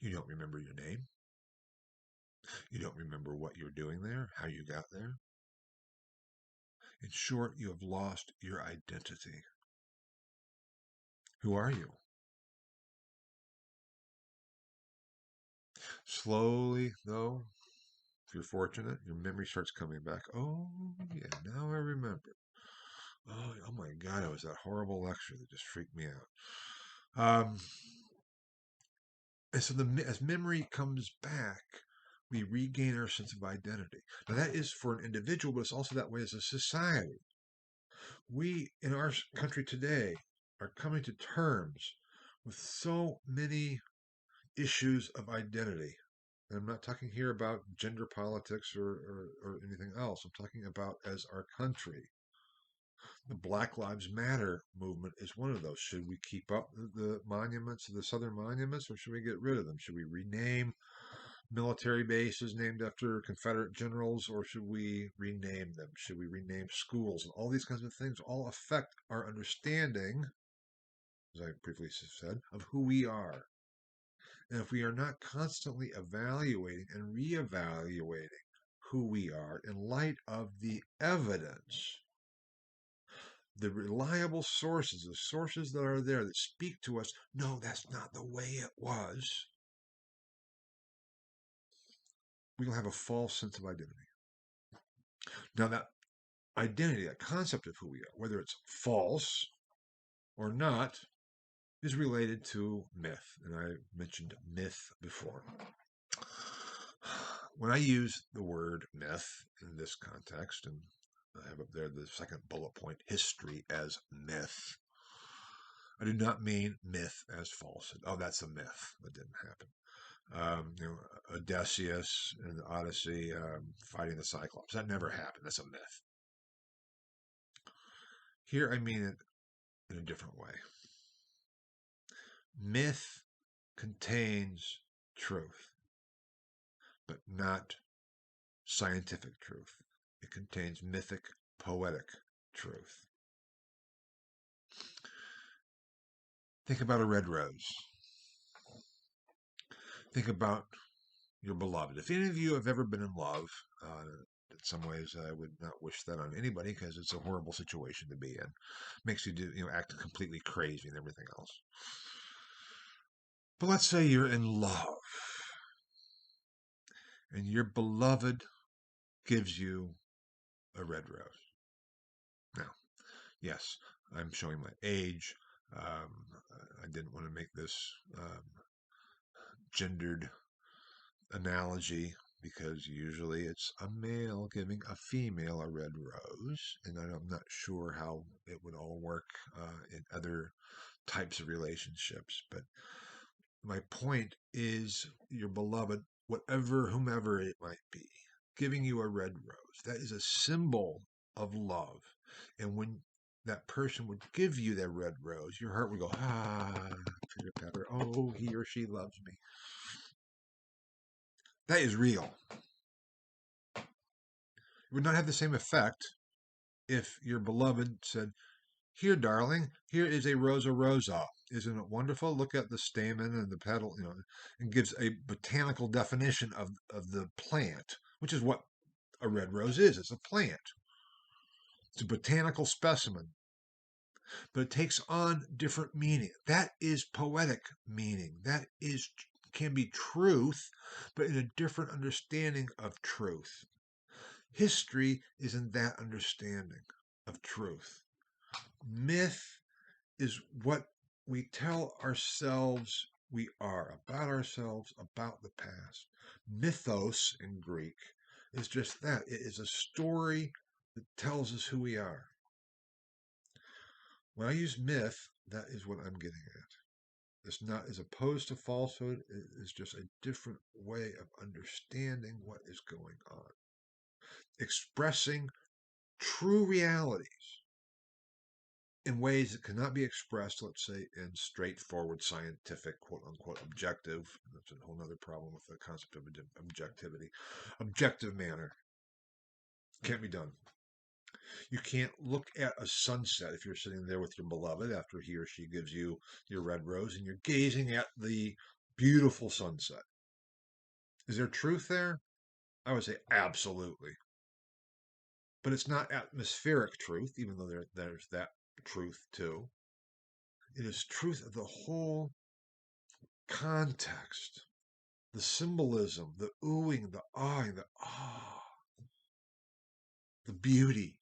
You don't remember your name. You don't remember what you're doing there, how you got there. In short, you have lost your identity. Who are you? Slowly, though, if you're fortunate, your memory starts coming back. Oh, yeah, now I remember. Oh my God, it was that horrible lecture that just freaked me out. And so as memory comes back, we regain our sense of identity. Now, that is for an individual, but it's also that way as a society. We, in our country today, are coming to terms with so many issues of identity. And I'm not talking here about gender politics or anything else. I'm talking about as our country. The Black Lives Matter movement is one of those. Should we keep up the monuments, the Southern monuments, or should we get rid of them? Should we rename military bases named after Confederate generals, or should we rename them? Should we rename schools? And all these kinds of things all affect our understanding, as I previously said, of who we are. And if we are not constantly evaluating and reevaluating who we are in light of the evidence, the reliable sources, the sources that are there that speak to us, no, that's not the way it was, we will have a false sense of identity. Now, that identity, that concept of who we are, whether it's false or not, is related to myth. And I mentioned myth before. When I use the word myth in this context, and I have up there the second bullet point, history as myth, I do not mean myth as false. Oh, that's a myth. That didn't happen. Odysseus in the Odyssey fighting the Cyclops. That never happened. That's a myth. Here I mean it in a different way. Myth contains truth, but not scientific truth. It contains mythic, poetic truth. Think about a red rose. Think about your beloved. If any of you have ever been in love, in some ways I would not wish that on anybody because it's a horrible situation to be in. Makes you act completely crazy and everything else. But let's say you're in love and your beloved gives you a red rose. Now, yes, I'm showing my age. I didn't want to make this gendered analogy because usually it's a male giving a female a red rose, and I'm not sure how it would all work in other types of relationships. But my point is, your beloved, whomever it might be, giving you a red rose, that is a symbol of love. And when that person would give you that red rose, your heart would go, pitter patter, oh, he or she loves me. That is real. It would not have the same effect if your beloved said, here, darling, here is a Rosa Rosa. Isn't it wonderful? Look at the stamen and the petal, and gives a botanical definition of the plant, which is what a red rose is. It's a plant. It's a botanical specimen, but it takes on different meaning. That is poetic meaning. That is can be truth, but in a different understanding of truth. History is in that understanding of truth. Myth is what we tell ourselves we are, about ourselves, about the past. Mythos in Greek is just that. It is a story that tells us who we are. When I use myth, that is what I'm getting at. It's not as opposed to falsehood, it is just a different way of understanding what is going on. Expressing true realities in ways that cannot be expressed, let's say, in straightforward scientific, quote unquote, objective. That's a whole other problem with the concept of objectivity. Objective manner can't be done. You can't look at a sunset if you're sitting there with your beloved after he or she gives you your red rose and you're gazing at the beautiful sunset. Is there truth there? I would say absolutely. But it's not atmospheric truth, even though there's that truth too. It is truth of the whole context, the symbolism, the oohing, the ahhing, the ah, the beauty.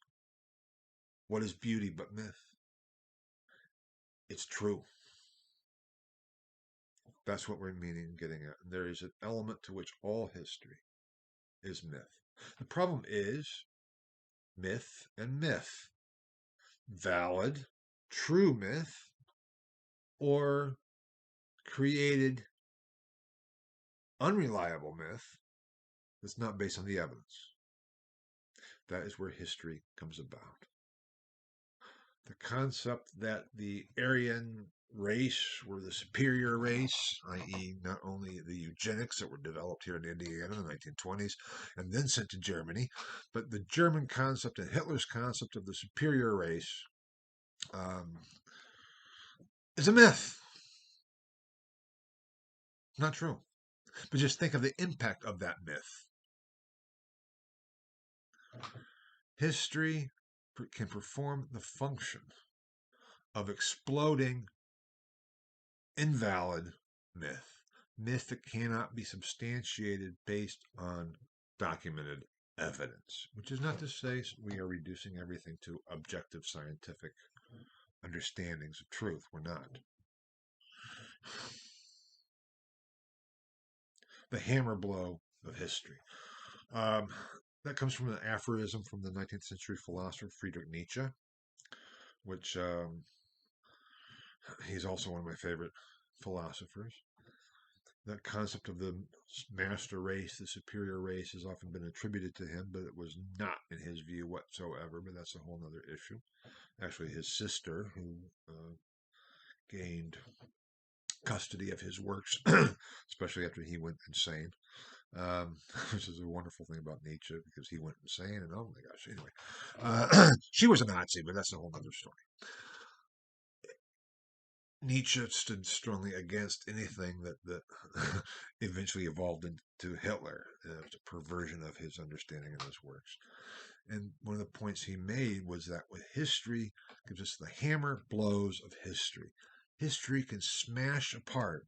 What is beauty but myth? It's true. That's what we're meaning getting at. There is an element to which all history is myth. The problem is myth and myth. Valid, true myth, or created unreliable myth that's not based on the evidence. That is where history comes about. The concept that the Aryan race were the superior race, i.e., not only the eugenics that were developed here in Indiana in the 1920s and then sent to Germany, but the German concept and Hitler's concept of the superior race is a myth. Not true. But just think of the impact of that myth. History can perform the function of exploding invalid myth that cannot be substantiated based on documented evidence, which is not to say we are reducing everything to objective scientific understandings of truth. We're not. The hammer blow of history. That comes from an aphorism from the 19th century philosopher Friedrich Nietzsche, which he's also one of my favorite philosophers. That concept of the master race, the superior race, has often been attributed to him, but it was not in his view whatsoever. But that's a whole other issue. Actually, his sister, who gained custody of his works, especially after he went insane, which is a wonderful thing about Nietzsche because he went insane. And oh my gosh, anyway, she was a Nazi, but that's a whole other story. Nietzsche stood strongly against anything that eventually evolved into Hitler. It was a perversion of his understanding and his works. And one of the points he made was that with history gives us the hammer blows of history. History can smash apart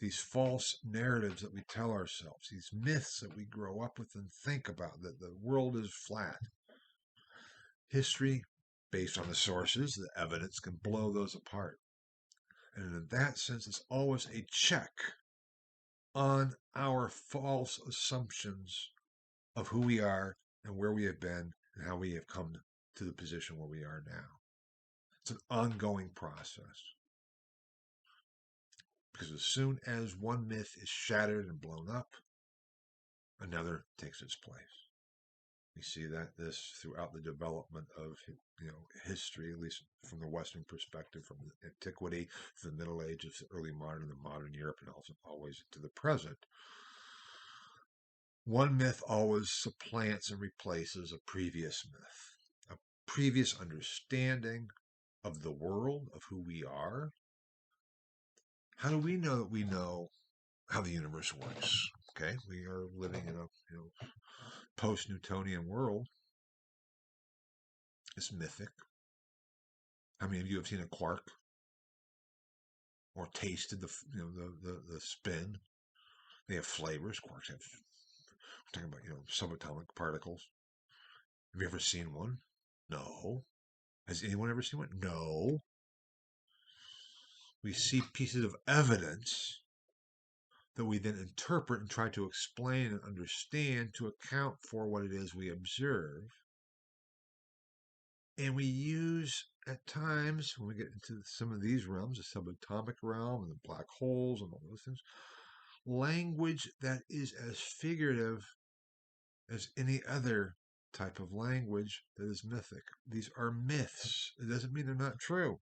these false narratives that we tell ourselves, these myths that we grow up with and think about, that the world is flat. History, based on the sources, the evidence, can blow those apart. And in that sense, it's always a check on our false assumptions of who we are and where we have been and how we have come to the position where we are now. It's an ongoing process. Because as soon as one myth is shattered and blown up, another takes its place. We see this throughout the development of history, at least from the Western perspective, from antiquity to the Middle Ages, the early modern, the modern Europe, and also always to the present. One myth always supplants and replaces a previous myth, a previous understanding of the world, of who we are. How do we know that we know how the universe works? Okay, we are living in a post-Newtonian world. It's mythic. How many of you have seen a quark or tasted the spin? They have flavors. Quarks have. We're talking about subatomic particles. Have you ever seen one? No. Has anyone ever seen one? No. We see pieces of evidence that we then interpret and try to explain and understand to account for what it is we observe. And we use, at times, when we get into some of these realms, the subatomic realm and the black holes and all those things, language that is as figurative as any other type of language that is mythic. These are myths. It doesn't mean they're not true.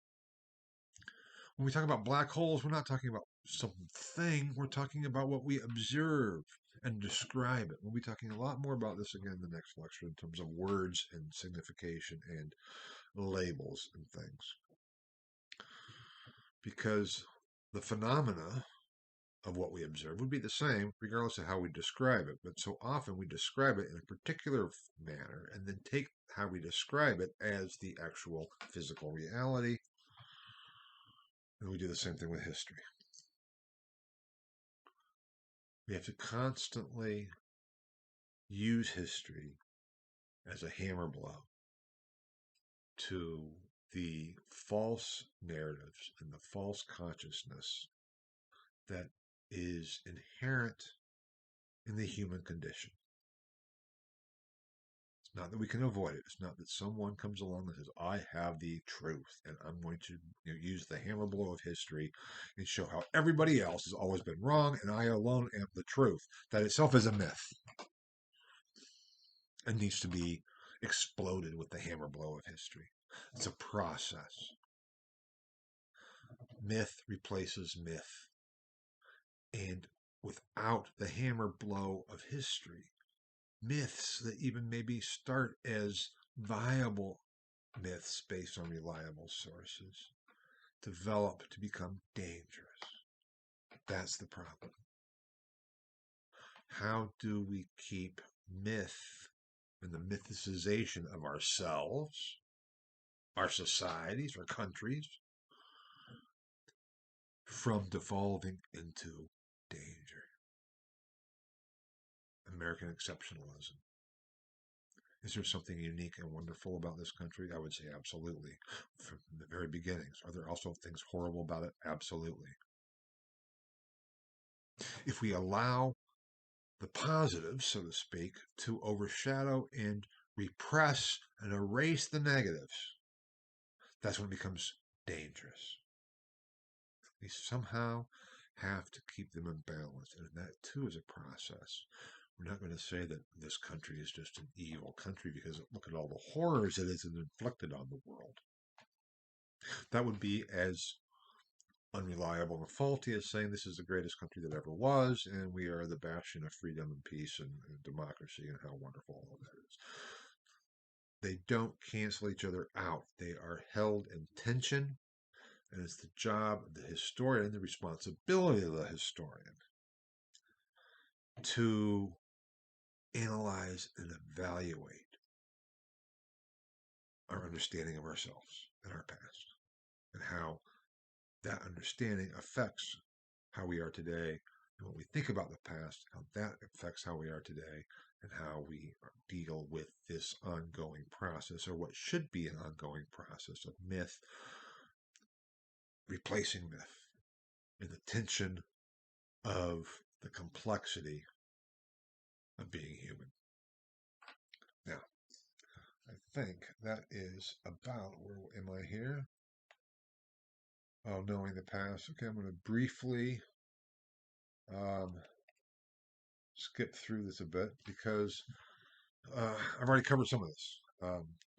When we talk about black holes, we're not talking about something. We're talking about what we observe and describe it. We'll be talking a lot more about this again in the next lecture in terms of words and signification and labels and things. Because the phenomena of what we observe would be the same regardless of how we describe it. But so often we describe it in a particular manner and then take how we describe it as the actual physical reality. And we do the same thing with history. We have to constantly use history as a hammer blow to the false narratives and the false consciousness that is inherent in the human condition. It's not that we can avoid it. It's not that someone comes along and says, I have the truth, and I'm going to use the hammer blow of history and show how everybody else has always been wrong and I alone am the truth. That itself is a myth and needs to be exploded with the hammer blow of history. It's a process. Myth replaces myth. And without the hammer blow of history, myths that even maybe start as viable myths based on reliable sources develop to become dangerous. That's the problem. How do we keep myth and the mythicization of ourselves, our societies, our countries, from devolving into danger? American exceptionalism. Is there something unique and wonderful about this country? I would say absolutely. From the very beginnings. Are there also things horrible about it? Absolutely. If we allow the positives, so to speak, to overshadow and repress and erase the negatives, that's when it becomes dangerous. We somehow have to keep them in balance, and that too is a process. We're not going to say that this country is just an evil country because look at all the horrors it has inflicted on the world. That would be as unreliable and faulty as saying this is the greatest country that ever was, and we are the bastion of freedom and peace and democracy, and how wonderful all of that is. They don't cancel each other out. They are held in tension, and it's the job of the historian, the responsibility of the historian, to analyze and evaluate our understanding of ourselves and our past, and how that understanding affects how we are today, and what we think about the past, how that affects how we are today, and how we deal with this ongoing process, or what should be an ongoing process of myth replacing myth, and the tension of the complexity of being human. Now, I think that is about where am I here? Oh, knowing the past. Okay, I'm going to briefly skip through this a bit because I've already covered some of this,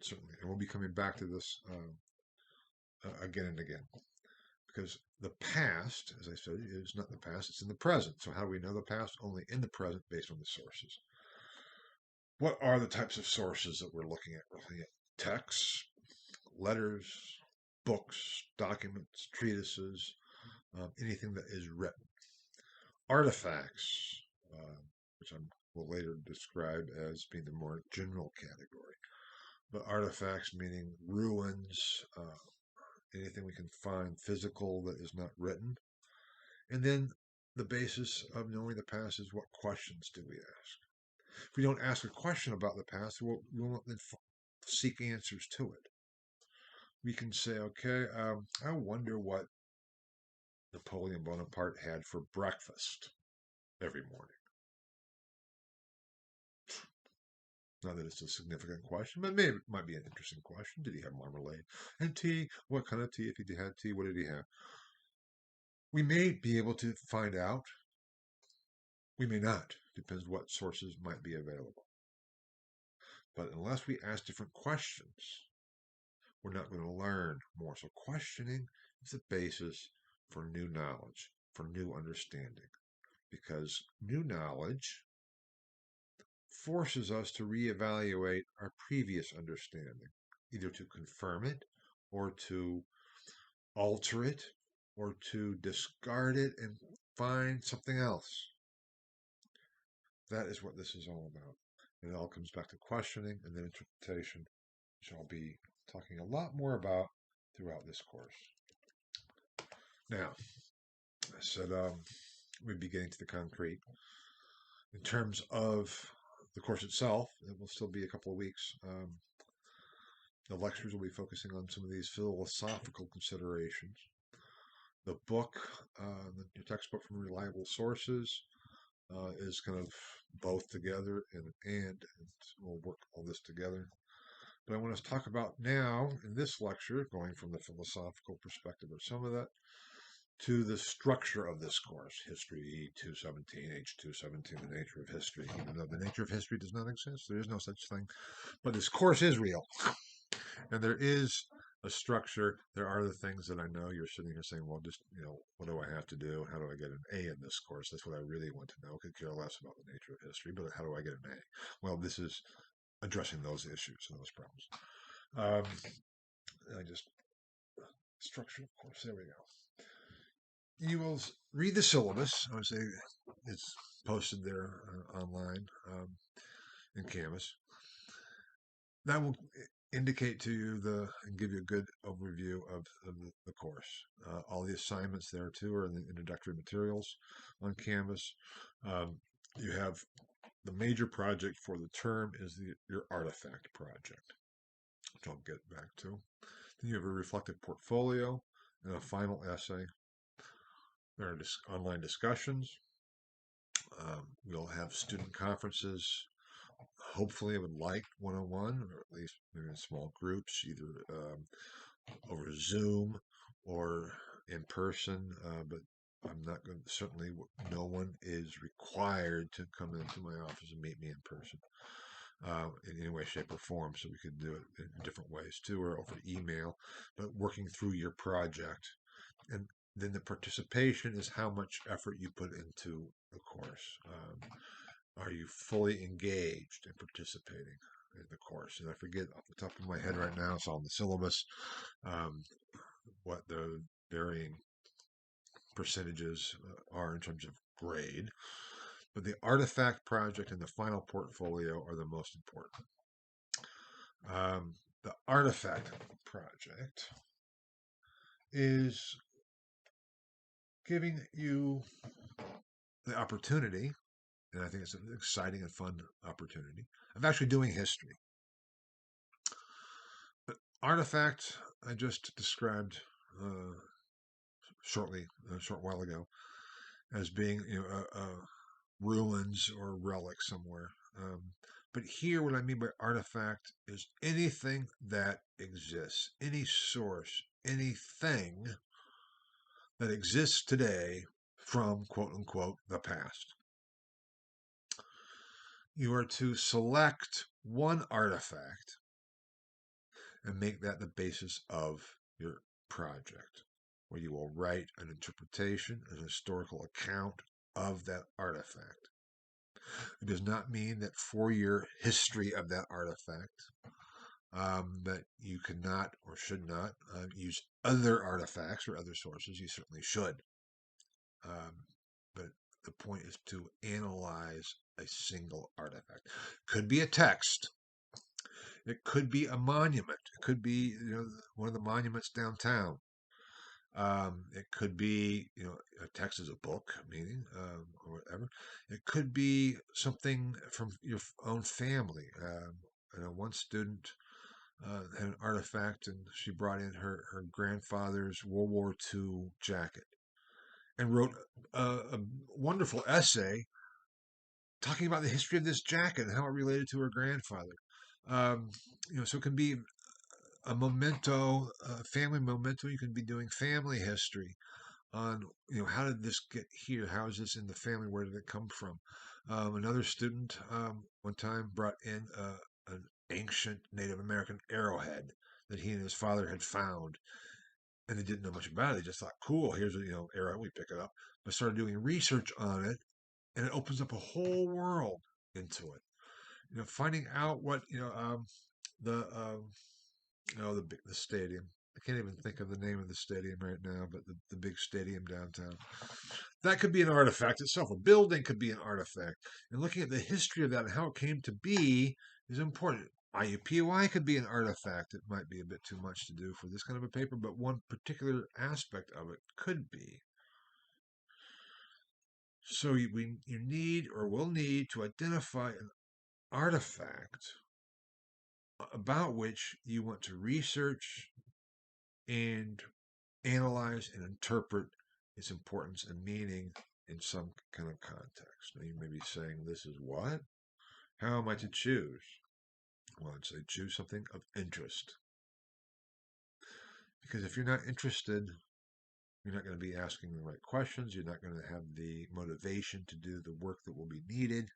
certainly, and we'll be coming back to this again and again. Because the past, as I said, is not the past, it's in the present. So how do we know the past? Only in the present based on the sources. What are the types of sources that we're looking at? We're looking at texts, letters, books, documents, treatises, anything that is written. Artifacts, which I will later describe as being the more general category. But artifacts meaning ruins, anything we can find physical that is not written. And then the basis of knowing the past is what questions do we ask? If we don't ask a question about the past, we won't then seek answers to it. We can say, okay, I wonder what Napoleon Bonaparte had for breakfast every morning. Not that it's a significant question, but maybe it might be an interesting question. Did he have marmalade and tea? What kind of tea? If he had tea, what did he have? We may be able to find out. We may not. Depends what sources might be available. But unless we ask different questions, we're not going to learn more. So questioning is the basis for new knowledge, for new understanding, because new knowledge forces us to reevaluate our previous understanding, either to confirm it or to alter it or to discard it and find something else. That is what this is all about. And it all comes back to questioning and then interpretation, which I'll be talking a lot more about throughout this course. Now, I said we'd be getting to the concrete. In terms of the course itself, it will still be a couple of weeks. The lectures will be focusing on some of these philosophical considerations. The book, the textbook from reliable sources, is kind of both together and we'll work all this together. But I want to talk about now in this lecture, going from the philosophical perspective of some of that to the structure of this course, History E217, H217, the nature of history. Even though the nature of history does not exist, there is no such thing. But this course is real. And there is a structure. There are the things that I know you're sitting here saying, well, just, what do I have to do? How do I get an A in this course? That's what I really want to know. I could care less about the nature of history, but how do I get an A? Well, this is addressing those issues and those problems. Structure, of course, there we go. You will read the syllabus. I would say it's posted there online in Canvas. That will indicate to you and give you a good overview of the course. All the assignments there too are in the introductory materials on Canvas. You have the major project for the term is your artifact project, which I'll get back to. Then you have a reflective portfolio and a final essay. There are online discussions. We'll have student conferences. Hopefully, I would like one-on-one, or at least maybe in small groups, either over Zoom or in person. But I'm not going to, certainly no one is required to come into my office and meet me in person in any way, shape, or form. So we could do it in different ways too, or over email, but working through your project. And then the participation is how much effort you put into the course. Are you fully engaged in participating in the course? And I forget off the top of my head right now, it's on the syllabus, what the varying percentages are in terms of grade. But the artifact project and the final portfolio are the most important. The artifact project is giving you the opportunity, and I think it's an exciting and fun opportunity, of actually doing history. The artifact I just described a short while ago, as being ruins or relic somewhere. But here, what I mean by artifact is anything that exists, any source, anything that exists today from, quote unquote, the past. You are to select one artifact and make that the basis of your project, where you will write an interpretation, an historical account of that artifact. It does not mean that for your history of that artifact, that you cannot or should not use other artifacts or other sources. You certainly should. But the point is to analyze a single artifact. Could be a text. It could be a monument. It could be one of the monuments downtown. It could be, a text is a book, meaning, or whatever. It could be something from your own family. One student had an artifact, and she brought in her grandfather's World War II jacket and wrote a wonderful essay talking about the history of this jacket and how it related to her grandfather. Um, so it can be a memento, a family memento. You can be doing family history on, how did this get here? How is this in the family? Where did it come from? Another student one time brought in an ancient Native American arrowhead that he and his father had found, and they didn't know much about it. They just thought, cool, here's a arrow, we pick it up. But started doing research on it, and it opens up a whole world into it. Finding out what the the stadium. I can't even think of the name of the stadium right now, but the big stadium downtown. That could be an artifact itself. A building could be an artifact. And looking at the history of that and how it came to be is important. IUPUI could be an artifact. It might be a bit too much to do for this kind of a paper, but one particular aspect of it could be. So you need or will need to identify an artifact about which you want to research and analyze and interpret its importance and meaning in some kind of context. Now you may be saying, this is what? How am I to choose? Well, I'd say choose something of interest. Because if you're not interested, you're not going to be asking the right questions. You're not going to have the motivation to do the work that will be needed.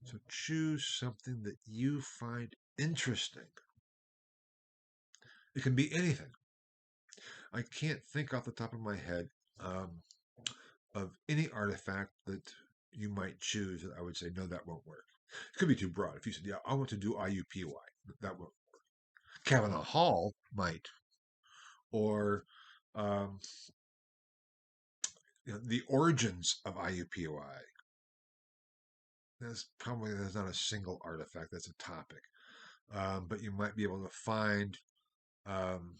So choose something that you find interesting. It can be anything. I can't think off the top of my head of any artifact that you might choose that I would say, no, that won't work. It could be too broad. If you said, yeah, I want to do IUPUI, that won't work. Kavanaugh Hall might, or um, the origins of IUPUI. There's not a single artifact. That's a topic, but you might be able to find um,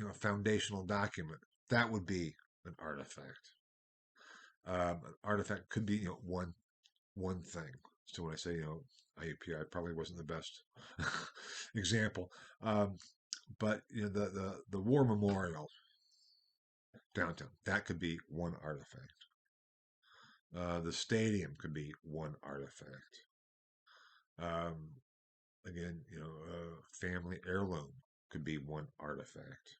a foundational document that would be an artifact. An artifact could be one thing. So when I say IUPUI probably wasn't the best example, but the war memorial downtown, that could be one artifact. The stadium could be one artifact. Um, Again, family heirloom could be one artifact.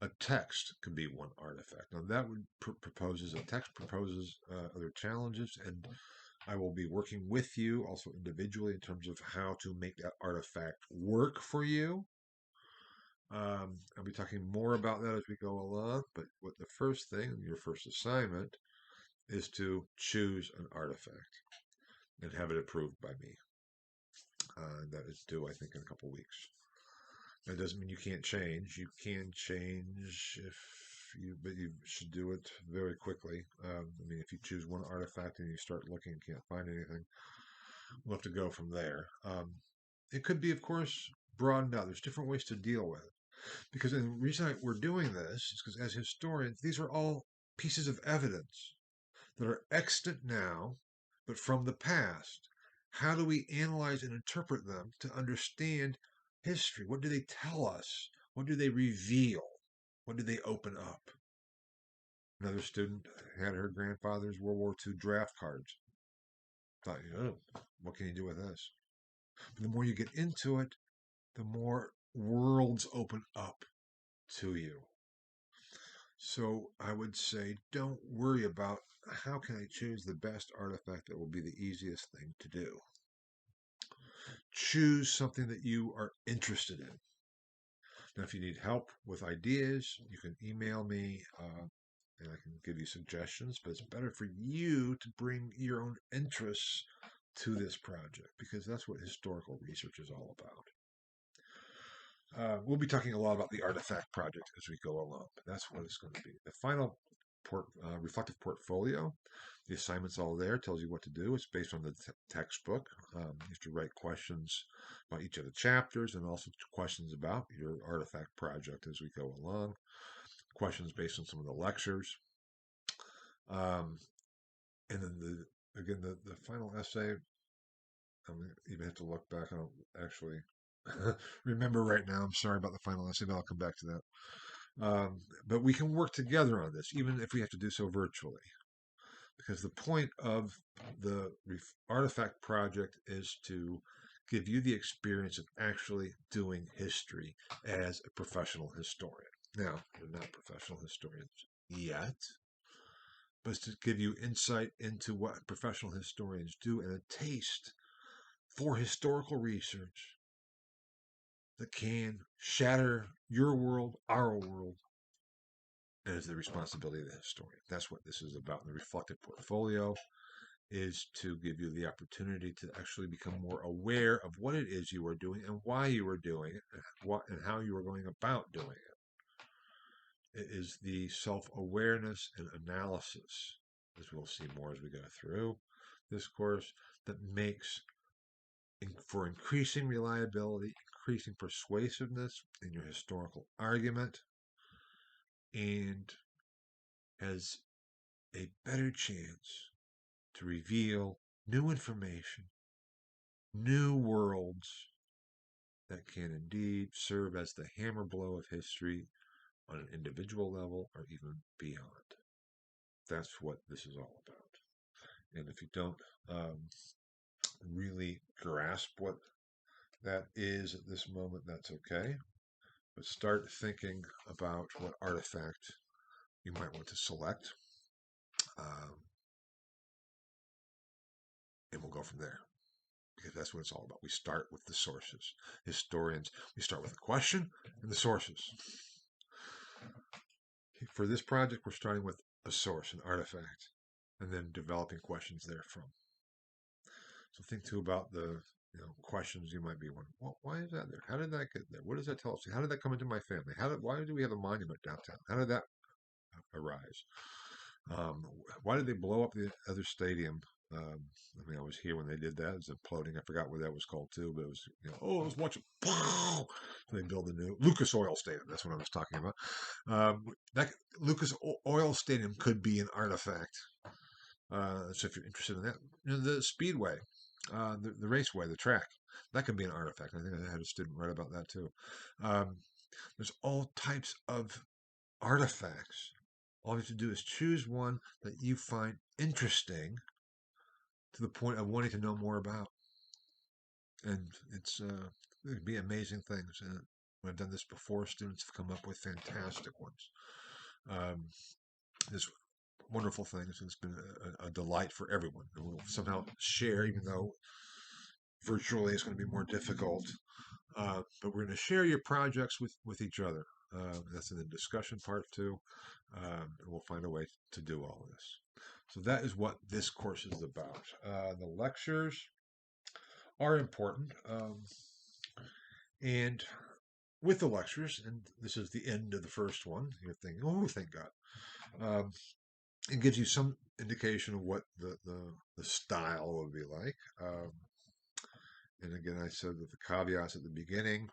A text could be one artifact. Now that would proposes a text proposes other challenges, and I will be working with you also individually in terms of how to make that artifact work for you. I'll be talking more about that as we go along, but what the first thing, your first assignment, is to choose an artifact and have it approved by me. That is due, I think, in a couple weeks. That doesn't mean you can't change. You can change but you should do it very quickly. I mean, if you choose one artifact and you start looking and can't find anything, we'll have to go from there. It could be, of course, broadened out. There's different ways to deal with it. Because the reason we're doing this is because as historians, these are all pieces of evidence that are extant now, but from the past. How do we analyze and interpret them to understand history? What do they tell us? What do they reveal? What do they open up? Another student had her grandfather's World War II draft cards. Thought, what can you do with this? But the more you get into it, the more worlds open up to you. So I would say, don't worry about how can I choose the best artifact that will be the easiest thing to do. Choose something that you are interested in. Now, if you need help with ideas, you can email me and I can give you suggestions, but it's better for you to bring your own interests to this project because that's what historical research is all about. We'll be talking a lot about the artifact project as we go along, but that's what it's going to be. The final reflective portfolio, the assignment's all there, tells you what to do. It's based on the textbook. You have to write questions about each of the chapters and also questions about your artifact project as we go along. questions based on some of the lectures. Um, and then the final essay, I'm gonna even have to look back. I don't actually remember right now. I'm sorry about the final essay, but I'll come back to that. But we can work together on this, even if we have to do so virtually, because the point of the artifact project is to give you the experience of actually doing history as a professional historian. Now, you're not professional historians yet, but it's to give you insight into what professional historians do and a taste for historical research that can shatter your world, our world, and is the responsibility of the historian. That's what this is about. The reflective portfolio is to give you the opportunity to actually become more aware of what it is you are doing and why you are doing it, and what and how you are going about doing it. It is the self-awareness and analysis, as we'll see more as we go through this course, that makes for increasing reliability, increasing persuasiveness in your historical argument, and has a better chance to reveal new information, new worlds that can indeed serve as the hammer blow of history on an individual level or even beyond. That's what this is all about. And if you don't really grasp what that is at this moment, that's okay. But start thinking about what artifact you might want to select, um, and we'll go from there. Because that's what it's all about. We start with the sources. Historians, we start with the question and the sources. For this project, we're starting with a source, an artifact, and then developing questions therefrom. So think too about the questions you might be wondering. Well, why is that there? How did that get there? What does that tell us? How did that come into my family? Why do we have a monument downtown? How did that arise? Why did they blow up the other stadium? I mean, I was here when they did that. It was imploding. I forgot what that was called too, but it was, I was watching. They build a new Lucas Oil Stadium. That's what I was talking about. That Lucas Oil Stadium could be an artifact. So if you're interested in that, the Speedway, the raceway, the track, that could be an artifact. I think I had a student write about that too. There's all types of artifacts. All you have to do is choose one that you find interesting to the point of wanting to know more about. And it could be amazing things. And when I've done this before, students have come up with fantastic ones. There's wonderful things. It's been a delight for everyone. And we'll somehow share, even though virtually it's going to be more difficult. But we're going to share your projects with each other. That's in the discussion part too. And we'll find a way to do all of this. So that is what this course is about. The lectures are important. And with the lectures, and this is the end of the first one, you're thinking, oh, thank God. It gives you some indication of what the style will be like. And again, I said with the caveats at the beginning,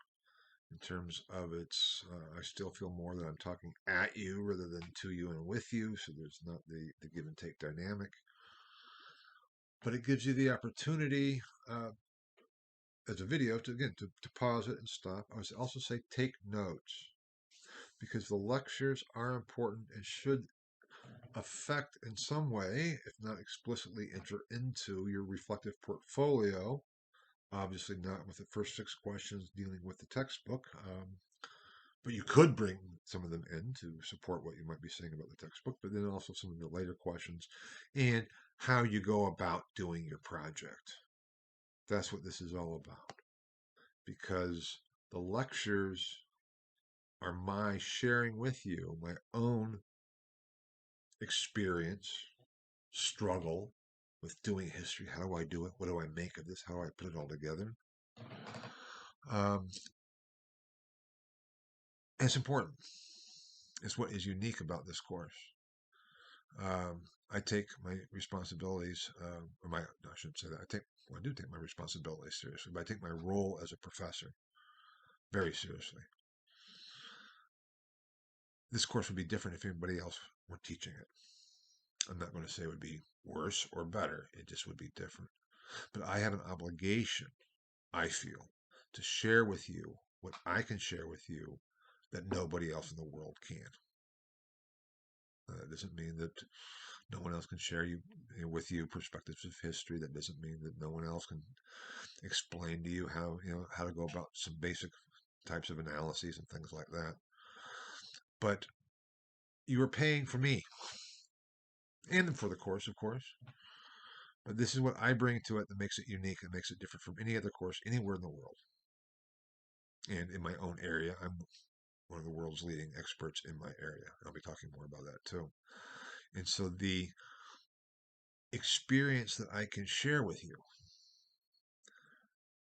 in terms of I still feel more that I'm talking at you rather than to you and with you, so there's not the give and take dynamic. But it gives you the opportunity as a video to pause it and stop. I would also say take notes, because the lectures are important and should affect in some way, if not explicitly enter into your reflective portfolio. Obviously not with the first 6 questions dealing with the textbook, but you could bring some of them in to support what you might be saying about the textbook, but then also some of the later questions and how you go about doing your project. That's what this is all about, because the lectures are my sharing with you my own experience, struggle with doing history. How do I do it? What do I make of this? How do I put it all together? It's important. It's what is unique about this course. I take my responsibilities, no, I shouldn't say that. I do take my responsibilities seriously, but I take my role as a professor very seriously. This course would be different if anybody else were teaching it. I'm not going to say it would be worse or better. It just would be different. But I have an obligation, I feel, to share with you what I can share with you that nobody else in the world can. That doesn't mean that no one else can share with you perspectives of history. That doesn't mean that no one else can explain to you how to go about some basic types of analyses and things like that. But you are paying for me and for the course, of course. But this is what I bring to it that makes it unique and makes it different from any other course anywhere in the world. And in my own area, I'm one of the world's leading experts in my area. I'll be talking more about that too. And so the experience that I can share with you,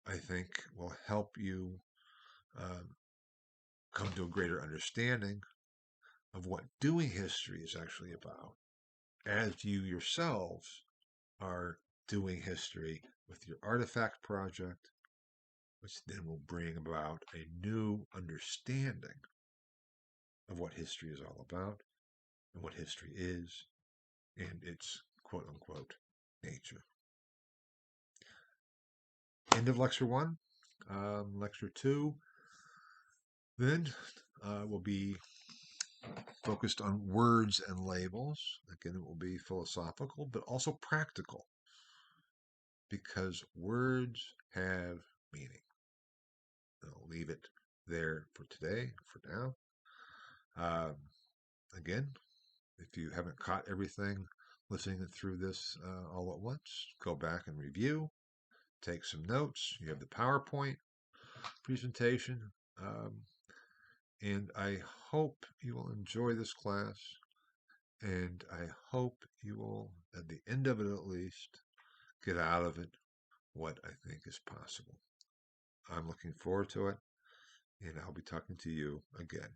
I think, will help you come to a greater understanding of what doing history is actually about as you yourselves are doing history with your artifact project, which then will bring about a new understanding of what history is all about and what history is and its quote unquote nature. End of lecture 1. Lecture 2 then will be focused on words and labels. Again, it will be philosophical, but also practical, because words have meaning. I'll leave it there for today, for now. Again, if you haven't caught everything listening through this all at once, go back and review, take some notes. You have the PowerPoint presentation. And I hope you will enjoy this class. And I hope you will, at the end of it at least, get out of it what I think is possible. I'm looking forward to it, and I'll be talking to you again.